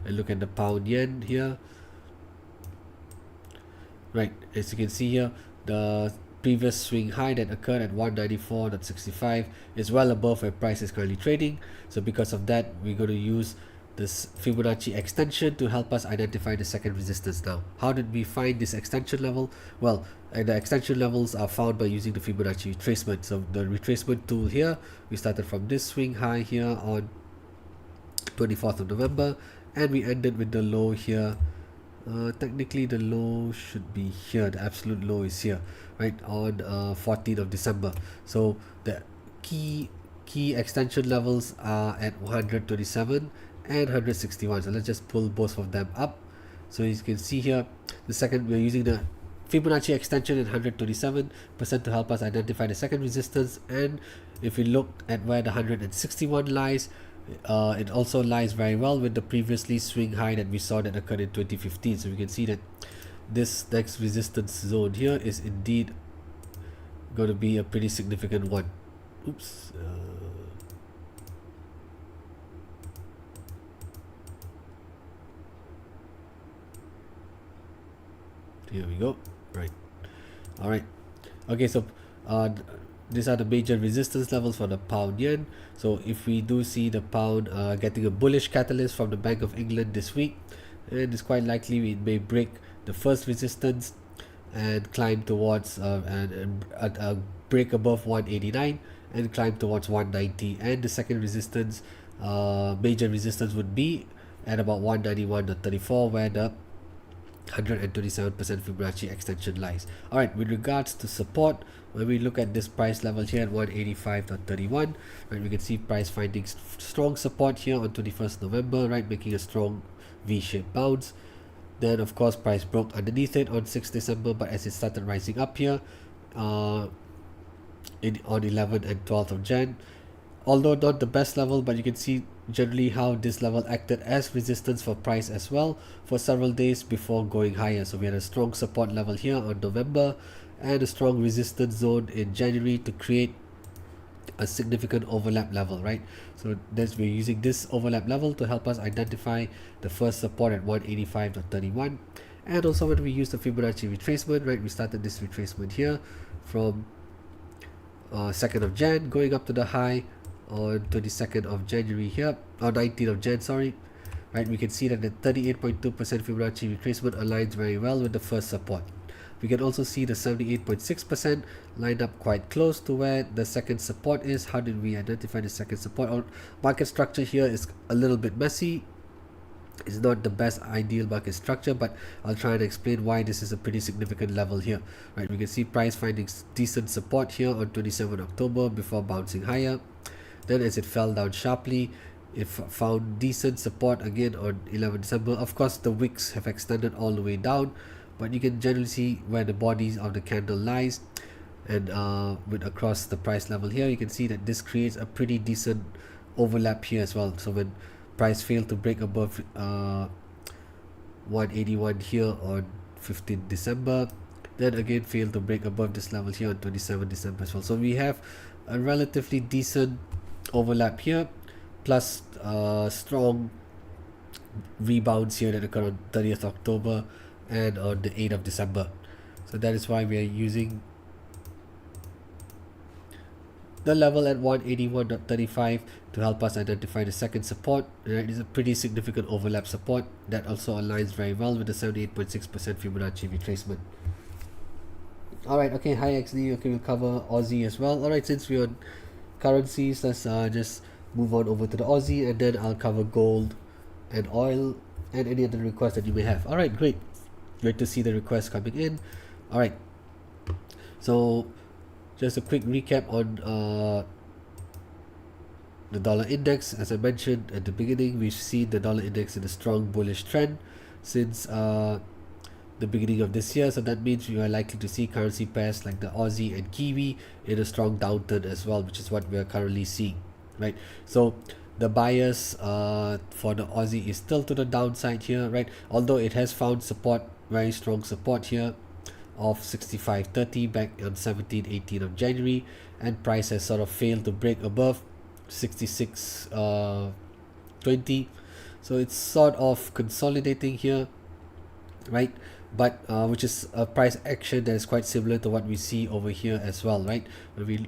and look at the pound yen here, right? As you can see here, the previous swing high that occurred at 194.65 is well above where price is currently trading. So because of that, we're going to use this Fibonacci extension to help us identify the second resistance. Now, how did we find this extension level? Well, the extension levels are found by using the Fibonacci retracement. So the retracement tool here, we started from this swing high here on 24th of November, and we ended with the low here. Technically the low should be here, the absolute low is here, right, on 14th of December. So the key extension levels are at 127 and 161. So let's just pull both of them up. So you can see here, the second, we're using the Fibonacci extension at 127% to help us identify the second resistance. And if we look at where the 161 lies, it also lies very well with the previously swing high that we saw that occurred in 2015. So we can see that this next resistance zone here is indeed going to be a pretty significant one. Oops. Here we go. Right. All right. Okay, so these are the major resistance levels for the pound yen. So if we do see the pound getting a bullish catalyst from the Bank of England this week, and it's quite likely it may break the first resistance and climb towards and break above 189 and climb towards 190, and the second resistance, major resistance, would be at about 191.34, where the 127% Fibonacci extension lies. Alright, with regards to support, when we look at this price level here at 185.31, right, we can see price finding strong support here on 21st November, right, making a strong V-shaped bounce. Then of course price broke underneath it on 6th December, but as it started rising up here on 11th and 12th of Jan, although not the best level, but you can see generally how this level acted as resistance for price as well for several days before going higher. So we had a strong support level here on November and a strong resistance zone in January to create a significant overlap level, right? So that's, we're using this overlap level to help us identify the first support at 185.31. And also when we use the Fibonacci retracement, right, we started this retracement here from 2nd of Jan going up to the high on 22nd of January here, or 19th of Jan, sorry, right? We can see that the 38.2% Fibonacci retracement aligns very well with the first support. We can also see the 78.6% lined up quite close to where the second support is. How did we identify the second support? Our market structure here is a little bit messy. It's not the best ideal market structure, but I'll try and explain why this is a pretty significant level here. Right, we can see price finding decent support here on 27 October before bouncing higher. Then as it fell down sharply, it found decent support again on 11 December. Of course, the wicks have extended all the way down, but you can generally see where the bodies of the candle lies. And with across the price level here, you can see that this creates a pretty decent overlap here as well. So when price failed to break above 181 here on 15 December, then again failed to break above this level here on 27 December as well. So we have a relatively decent overlap here, plus strong rebounds here that occur on 30th October and on the 8th of December. So that is why we are using the level at 181.35 to help us identify the second support. It is a pretty significant overlap support that also aligns very well with the 78.6% Fibonacci retracement. Alright, okay, hi XD. Okay, we'll cover Aussie as well. Alright, since we're on currencies, let's just move on over to the Aussie, and then I'll cover gold and oil and any other requests that you may have. Alright, great to see the requests coming in. Alright, so just a quick recap on the dollar index. As I mentioned at the beginning, we've seen the dollar index in a strong bullish trend since the beginning of this year. So that means we are likely to see currency pairs like the Aussie and Kiwi in a strong downturn as well, which is what we are currently seeing, right? So the bias for the Aussie is still to the downside here, right? Although it has found support, very strong support here of 65.30 back on 17-18 of January, and price has sort of failed to break above 66.20. So it's sort of consolidating here, right? But which is a price action that is quite similar to what we see over here as well, right? When we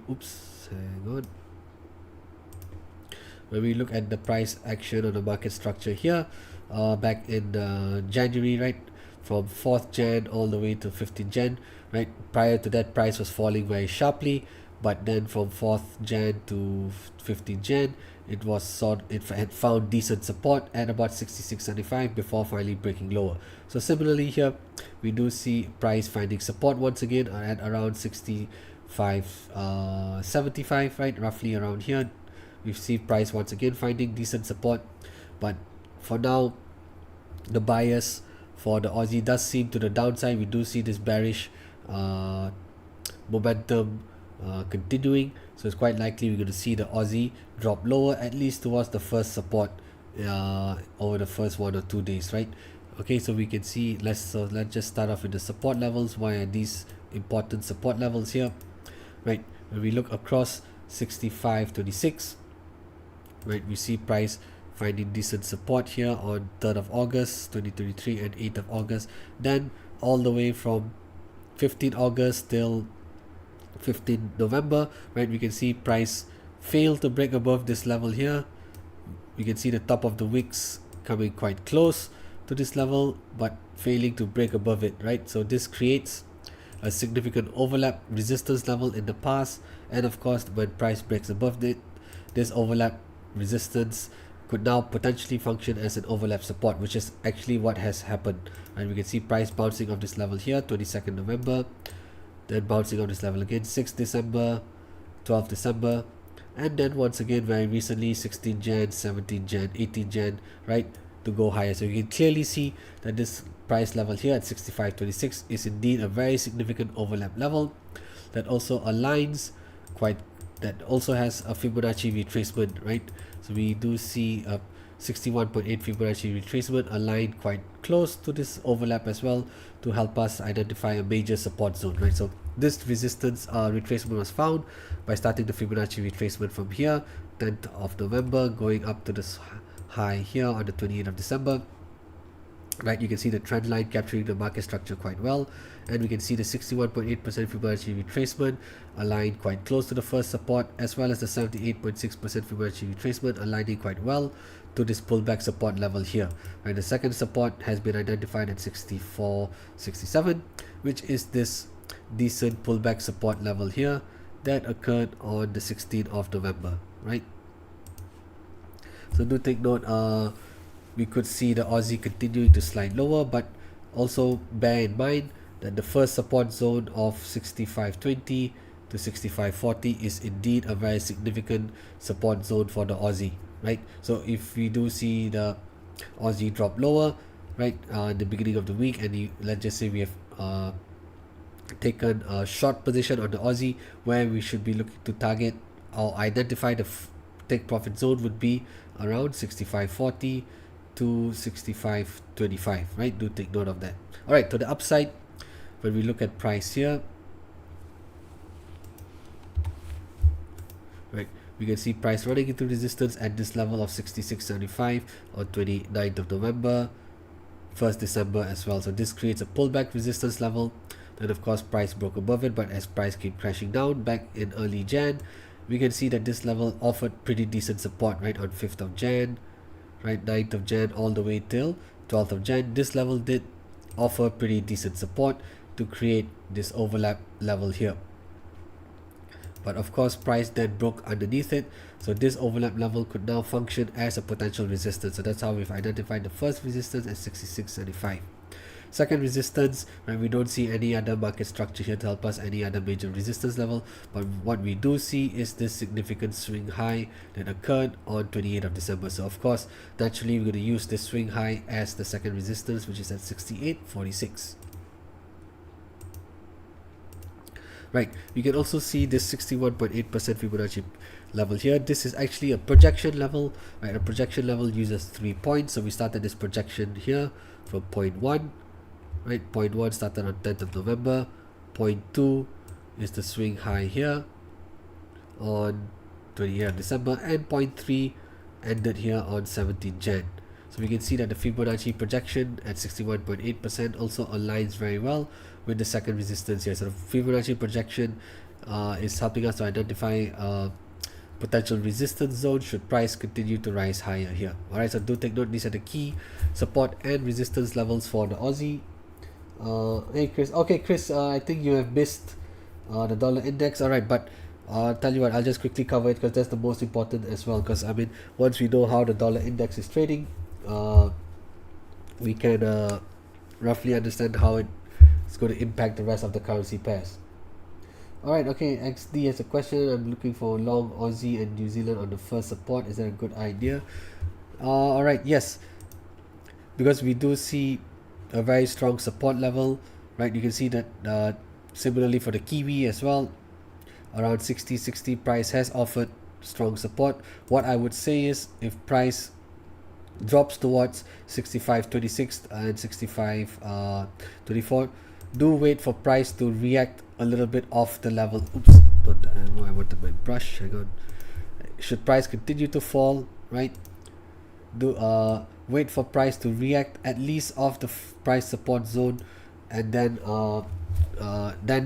when we look at the price action on the market structure here, back in January, right, from 4th Jan all the way to 15th Jan, right? Prior to that, price was falling very sharply, but then from 4th Jan to 15th Jan, it had found decent support at about 66.75 before finally breaking lower. So similarly here, we do see price finding support once again at around 65.75, right? Roughly around here. We see price once again finding decent support, but for now, the bias for the Aussie does seem to the downside. We do see this bearish momentum continuing, so it's quite likely we're going to see the Aussie drop lower, at least towards the first support over the first 1 or 2 days, right? Okay, so we can see, let's just start off with the support levels. Why are these important support levels here, right? When we look across 65.26, right, we see price finding decent support here on 3rd of August 2023 and 8th of August. Then all the way from 15 August till 15 November, right, we can see price fail to break above this level here. We can see the top of the wicks coming quite close to this level, but failing to break above it, right? So this creates a significant overlap resistance level in the past, and of course when price breaks above it, this overlap resistance could now potentially function as an overlap support, which is actually what has happened. And we can see price bouncing off this level here, 22nd November, then bouncing on this level again, 6th December, 12th December, and then once again very recently 16 Jan, 17 Jan, 18 Jan, right, to go higher. So you can clearly see that this price level here at 65.26 is indeed a very significant overlap level that also aligns that also has a Fibonacci retracement, right? So we do see a 61.8 Fibonacci retracement aligned quite close to this overlap as well to help us identify a major support zone, right? So this resistance retracement was found by starting the Fibonacci retracement from here, 10th of November, going up to this high here on the 28th of December. right? You can see the trend line capturing the market structure quite well, and we can see the 61.8% Fibonacci retracement aligned quite close to the first support, as well as the 78.6% Fibonacci retracement aligning quite well to this pullback support level here, right? The second support has been identified at 64.67, which is this decent pullback support level here that occurred on the 16th of November, right? So do take note, we could see the Aussie continuing to slide lower, but also bear in mind that the first support zone of 65.20 to 65.40 is indeed a very significant support zone for the Aussie, right? So if we do see the Aussie drop lower, right, in the beginning of the week, and let's just say we have taken a short position on the Aussie, where we should be looking to target or identify the take profit zone would be around 65.40 to 65.25, right? Do take note of that. All right, to the upside, when we look at price here, right, we can see price running into resistance at this level of 66.75 on 29th of November, 1st December as well. So this creates a pullback resistance level. Then of course price broke above it, but as price came crashing down back in early Jan, we can see that this level offered pretty decent support, right, on 5th of Jan, right, 9th of Jan, all the way till 12th of Jan. This level did offer pretty decent support to create this overlap level here. But of course price then broke underneath it, so this overlap level could now function as a potential resistance. So that's how we've identified the first resistance as 66.75. Second resistance, right, we don't see any other market structure here to help us, any other major resistance level, but what we do see is this significant swing high that occurred on 28th of December. So of course, naturally, we're going to use this swing high as the second resistance, which is at 68.46. Right, we can also see this 61.8% Fibonacci level here. This is actually a projection level, right? A projection level uses 3 points. So we started this projection here from point 1, right? Point 1 started on 10th of November. Point 2 is the swing high here on 28th of December, and point 3 ended here on 17th Jan. So we can see that the Fibonacci projection at 61.8% also aligns very well with the second resistance here. So the Fibonacci projection is helping us to identify potential resistance zone should price continue to rise higher here. Alright, so do take note, these are the key support and resistance levels for the Aussie. Hey Chris, okay Chris, I think you have missed the dollar index. Alright, but I'll tell you what, I'll just quickly cover it because that's the most important as well, because I mean, once we know how the dollar index is trading, we can roughly understand how it's going to impact the rest of the currency pairs. Alright, okay, XD has a question. I'm looking for long Aussie and New Zealand on the first support. Is that a good idea? Alright, yes, because we do see a very strong support level, right? You can see that similarly for the Kiwi as well, around 60 price has offered strong support. What I would say is, if price drops towards 65.26 and 65.24, do wait for price to react a little bit off the level. Oops, I wanted my brush. Hang on. Should price continue to fall, right, do wait for price to react at least off the price support zone, and then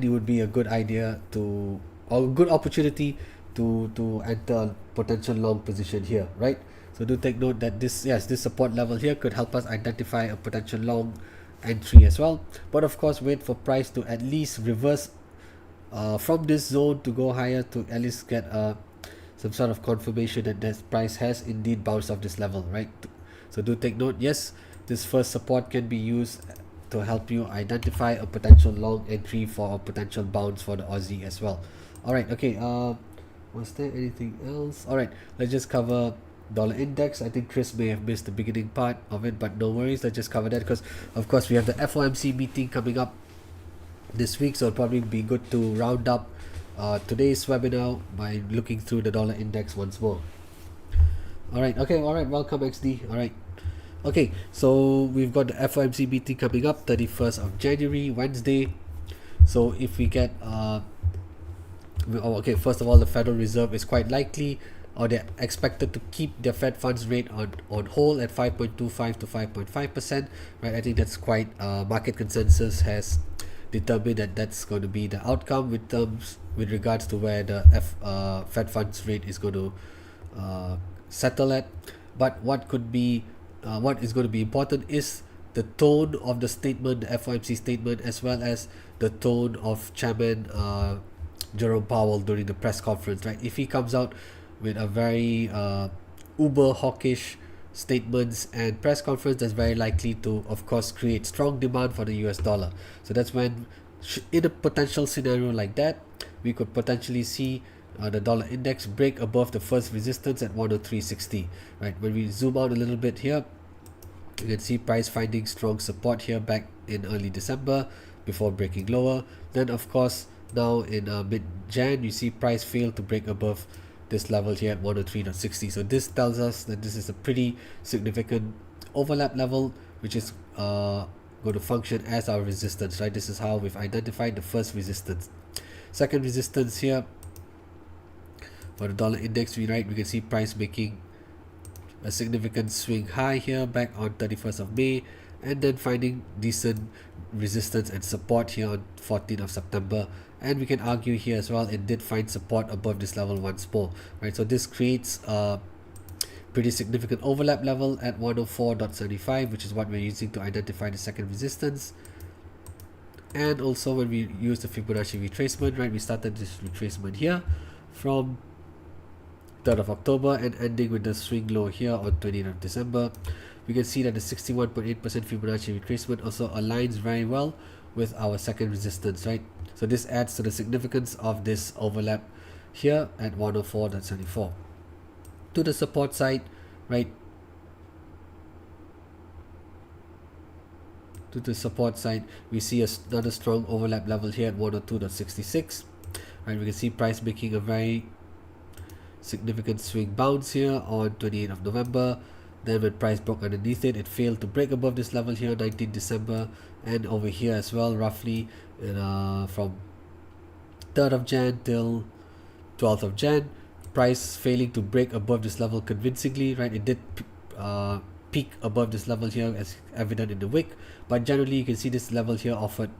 it would be a good idea to, or a good opportunity to enter a potential long position here, right? So do take note that this support level here could help us identify a potential long entry as well. But of course, wait for price to at least reverse from this zone to go higher, to at least get some sort of confirmation that this price has indeed bounced off this level, right? So do take note, yes, this first support can be used to help you identify a potential long entry for a potential bounce for the Aussie as well. Alright, okay, was there anything else? Alright, let's just cover dollar index. I think Chris may have missed the beginning part of it, but no worries, let's just cover that, because of course we have the FOMC meeting coming up this week, so it'll probably be good to round up today's webinar by looking through the dollar index once more. Alright, welcome XD. Alright, okay, so we've got the FOMC meeting coming up 31st of January, Wednesday. So if we get okay, first of all, the Federal Reserve is quite likely or they're expected to keep their Fed funds rate on hold at 5.25 to 5.5%, right? I think that's quite market consensus has determined that that's going to be the outcome with regards to where the Fed funds rate is going to settle at. But what is going to be important is the tone of the statement, the FOMC statement, as well as the tone of Chairman Jerome Powell during the press conference, right? If he comes out with a very uber hawkish statements and press conference, that's very likely to, of course, create strong demand for the US dollar. So that's when, in a potential scenario like that, we could potentially see the dollar index break above the first resistance at 103.60, right? When we zoom out a little bit here, you can see price finding strong support here back in early December before breaking lower. Then, of course, now in mid-Jan, you see price fail to break above this level here at 103.60. So this tells us that this is a pretty significant overlap level, which is going to function as our resistance, right? This is how we've identified the first resistance. Second resistance here for the dollar index, we can see price making a significant swing high here back on 31st of May, and then finding decent resistance and support here on 14th of September. And we can argue here as well, it did find support above this level once more, right? So this creates a pretty significant overlap level at 104.75, which is what we're using to identify the second resistance. And also when we use the Fibonacci retracement, right, we started this retracement here from 3rd of October and ending with the swing low here on 20th of December. We can see that the 61.8% Fibonacci retracement also aligns very well with our second resistance, right? So this adds to the significance of this overlap here at 104.74. To the support side, right? To the support side, we see another strong overlap level here at 102.66. Right, we can see price making a very significant swing bounce here on 28th of November. Then when price broke underneath it, it failed to break above this level here 19th December, and over here as well, roughly from 3rd of Jan till 12th of Jan, price failing to break above this level convincingly, right? It did peak above this level here as evident in the wick, but generally you can see this level here offered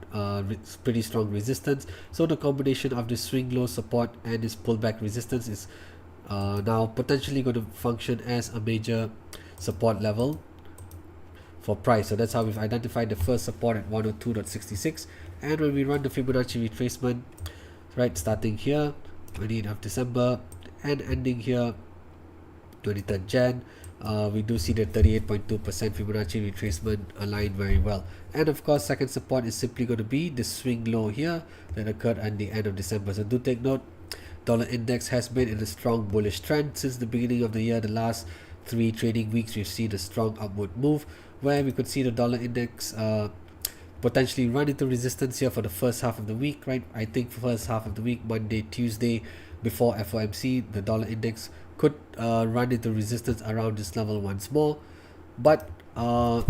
pretty strong resistance. So the combination of this swing low support and this pullback resistance is now potentially going to function as a major support level for price. So that's how we've identified the first support at 102.66. And when we run the Fibonacci retracement, right, starting here 28th of December and ending here 23rd Jan, we do see the 38.2% Fibonacci retracement aligned very well. And of course, second support is simply going to be this swing low here that occurred at the end of December. So do take note, dollar index has been in a strong bullish trend since the beginning of the year. The last 3 trading weeks, we've seen a strong upward move where we could see the dollar index potentially run into resistance here for the first half of the week, right? I think first half of the week, Monday, Tuesday, before FOMC, the dollar index could run into resistance around this level once more. But come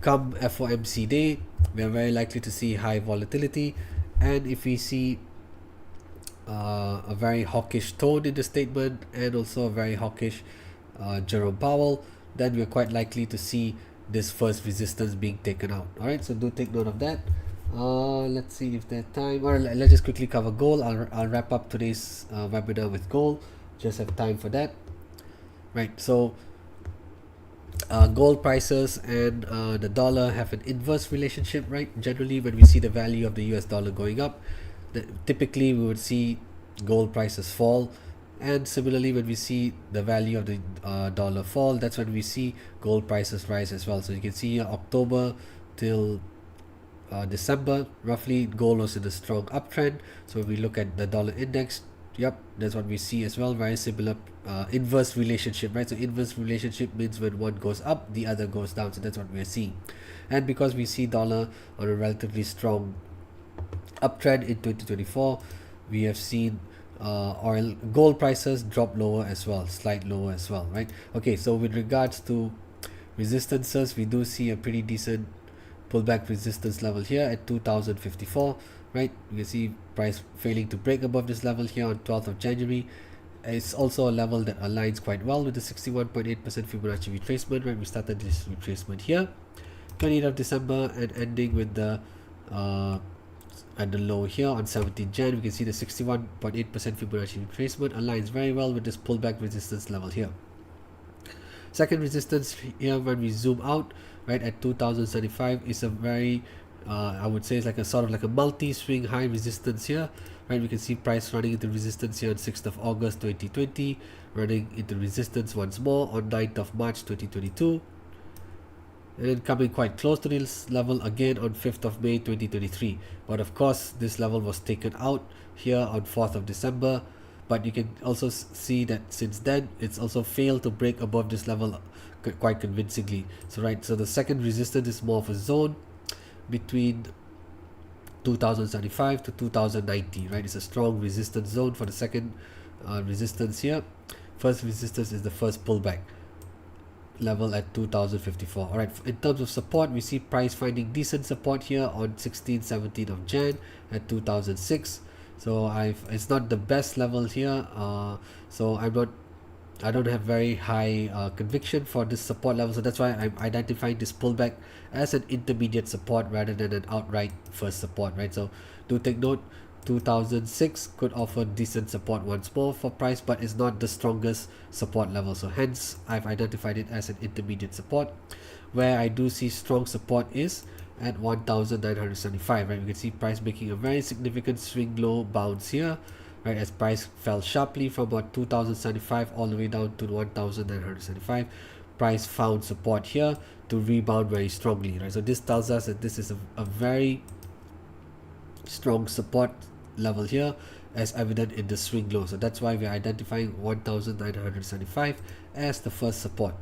FOMC day, we are very likely to see high volatility, and if we see a very hawkish tone in the statement and also a very hawkish Jerome Powell, then we're quite likely to see this first resistance being taken out. Alright, so do take note of that. Let's see if there's time, or let's just quickly cover gold. I'll wrap up today's webinar with gold. Just have time for that, right? So gold prices and the dollar have an inverse relationship, right? Generally, when we see the value of the US dollar going up, typically we would see gold prices fall, and similarly when we see the value of the dollar fall, that's when we see gold prices rise as well. So you can see here October till December, roughly gold was in a strong uptrend. So when we look at the dollar index, yep, that's what we see as well. Very similar inverse relationship, right? So inverse relationship means when one goes up, the other goes down. So that's what we're seeing. And because we see dollar on a relatively strong uptrend in 2024, we have seen gold prices drop lower as well, slight lower as well, right? Okay, so with regards to resistances, we do see a pretty decent pullback resistance level here at 2054, right? You can see price failing to break above this level here on 12th of January, it's also a level that aligns quite well with the 61.8% Fibonacci retracement, right? We started this retracement here 20th of December and ending with the at the low here on 17 Jan. We can see the 61.8% Fibonacci retracement aligns very well with this pullback resistance level here. Second resistance here, when we zoom out, right, at 2075 is a very I would say it's like a sort of like a multi-swing high resistance here, right? We can see price running into resistance here on 6th of August 2020, running into resistance once more on 9th of March 2022, and then coming quite close to this level again on 5th of May 2023. But of course this level was taken out here on 4th of December, but you can also see that since then it's also failed to break above this level quite convincingly. So right, so the second resistance is more of a zone between 2075 to 2090, right? It's a strong resistance zone for the second resistance here. First resistance is the first pullback level at 2054. All right, in terms of support, we see price finding decent support here on 17th of Jan at 2006. So it's not the best level here, so I don't have very high conviction for this support level, so that's why I'm identifying this pullback as an intermediate support rather than an outright first support, right? So do take note, 2006 could offer decent support once more for price, but it's not the strongest support level, so hence I've identified it as an intermediate support. Where I do see strong support is at 1975, right? We can see price making a very significant swing low bounce here, right, as price fell sharply from about 2075 all the way down to 1975. Price found support here to rebound very strongly, right? So this tells us that this is a very strong support level here, as evident in the swing low. So that's why we're identifying 1975 as the first support.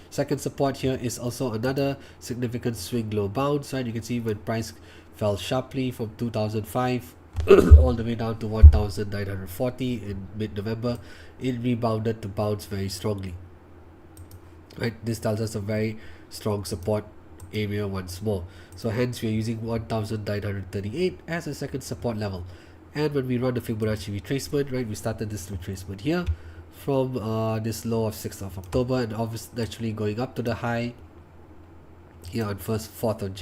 Second support here is also another significant swing low bounce, right? You can see when price fell sharply from 2005 all the way down to 1940 in mid-November, it rebounded to bounce very strongly, right? This tells us a very strong support area once more. So hence we are using 1938 as a second support level. And when we run the Fibonacci retracement, right, we started this retracement here from this low of 6th of October, and obviously naturally going up to the high here on 4th of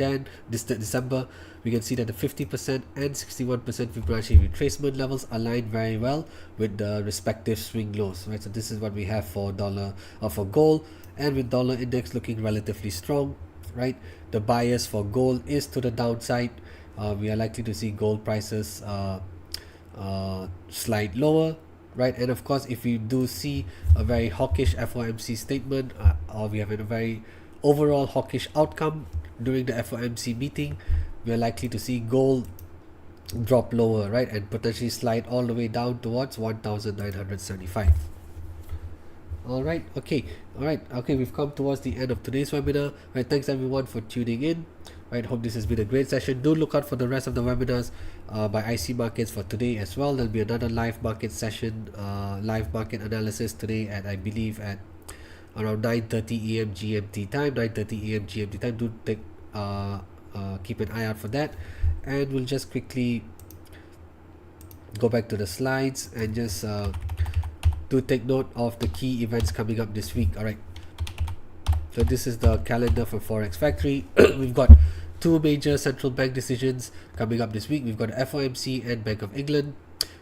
December. We can see that the 50% and 61% Fibonacci retracement levels align very well with the respective swing lows, right? So this is what we have for for gold, and with dollar index looking relatively strong, right? The bias for gold is to the downside. We are likely to see gold prices slide lower, right? And of course, if we do see a very hawkish FOMC statement, or we have a very overall hawkish outcome during the FOMC meeting, we are likely to see gold drop lower, right, and potentially slide all the way down towards 1975. All right, okay, we've come towards the end of today's webinar, right? Thanks everyone for tuning in, right? Hope this has been a great session. Do look out for the rest of the webinars by IC Markets for today as well. There'll be another live market session, live market analysis today at, I believe, at around 9:30 AM GMT time. 9:30 AM GMT time. Do take keep an eye out for that, and we'll just quickly go back to the slides and just to take note of the key events coming up this week. All right, so this is the calendar for Forex Factory. We've got two major central bank decisions coming up this week. We've got FOMC and Bank of England.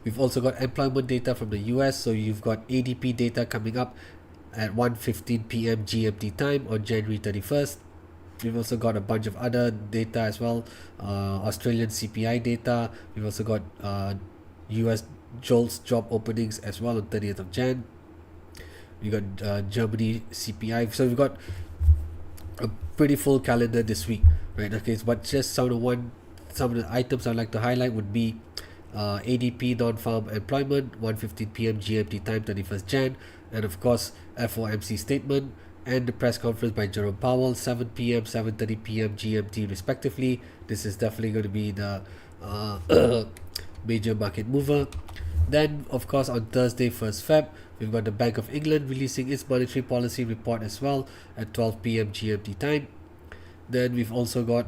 We've also got employment data from the US, so you've got ADP data coming up at 1:15 PM GMT time on January 31st. We've also got a bunch of other data as well, Australian CPI data. We've also got US JOLTS job openings as well on 30th of Jan. We got Germany CPI. So we've got a pretty full calendar this week, right? Okay, but just some of the items I'd like to highlight would be ADP non-farm employment 1:15 PM GMT time 31st Jan, and of course FOMC statement and the press conference by Jerome Powell 7 PM 7:30 PM GMT respectively. This is definitely going to be the major market mover. Then of course on Thursday 1st Feb, we've got the Bank of England releasing its monetary policy report as well at 12 PM GMT time. Then we've also got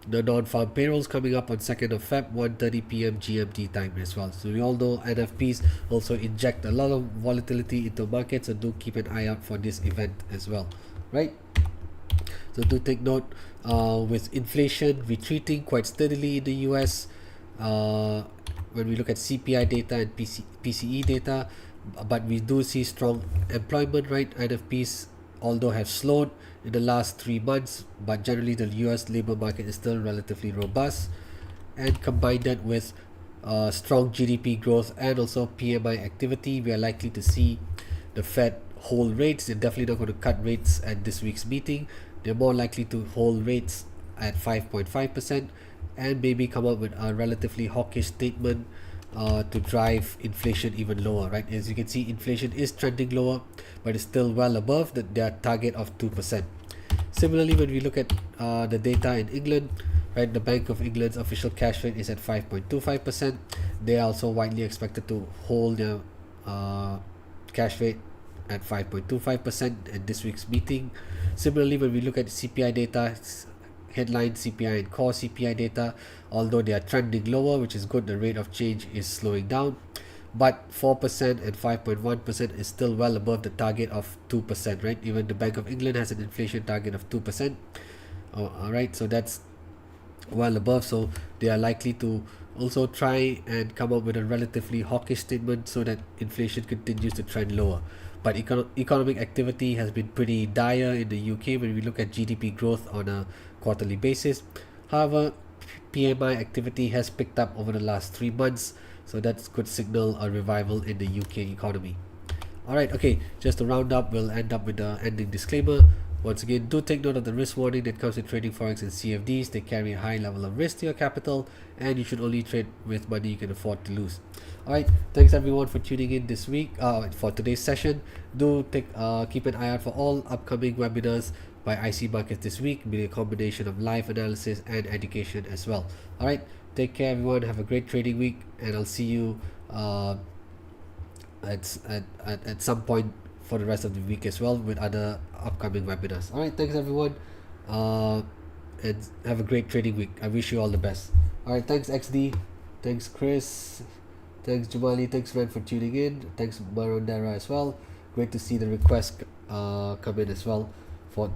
the non-farm payrolls coming up on 2nd of Feb, 1:30 p.m. GMT time as well. So we all know NFPs also inject a lot of volatility into markets, so do keep an eye out for this event as well, right? So do take note, with inflation retreating quite steadily in the US, when we look at CPI data and PCE data, but we do see strong employment, right? NFPs, although have slowed in the last 3 months, but generally the US labor market is still relatively robust, and combine that with strong GDP growth and also PMI activity, we are likely to see the Fed hold rates. They're definitely not going to cut rates at this week's meeting. They're more likely to hold rates at 5.5% and maybe come up with a relatively hawkish statement to drive inflation even lower, right? As you can see, inflation is trending lower, but it's still well above their target of 2%. Similarly, when we look at the data in England, right, the Bank of England's official cash rate is at 5.25%. They are also widely expected to hold their cash rate at 5.25% at this week's meeting. Similarly, when we look at CPI data, headline CPI and core CPI data, although they are trending lower, which is good, the rate of change is slowing down, but 4% and 5.1% is still well above the target of 2%, right? Even the Bank of England has an inflation target of 2%. All right, so that's well above, so they are likely to also try and come up with a relatively hawkish statement so that inflation continues to trend lower. But economic activity has been pretty dire in the UK when we look at GDP growth on a quarterly basis. However, PMI activity has picked up over the last 3 months, so that's could signal a revival in the UK economy. Alright, okay, just to round up, we'll end up with the ending disclaimer. Once again, do take note of the risk warning that comes with trading forex and CFDs. They carry a high level of risk to your capital, and you should only trade with money you can afford to lose. Alright, thanks everyone for tuning in this week, for today's session. Do keep an eye out for all upcoming webinars by IC Markets this week, being a combination of live analysis and education as well. Alright, take care everyone, have a great trading week, and I'll see you at some point for the rest of the week as well with other upcoming webinars. Alright, thanks everyone, and have a great trading week. I wish you all the best. Alright, thanks XD, thanks Chris, thanks Jumali, thanks Ren for tuning in, thanks Marondera as well. Great to see the request come in as well for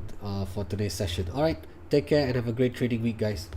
today's session. Alright, take care and have a great trading week, guys.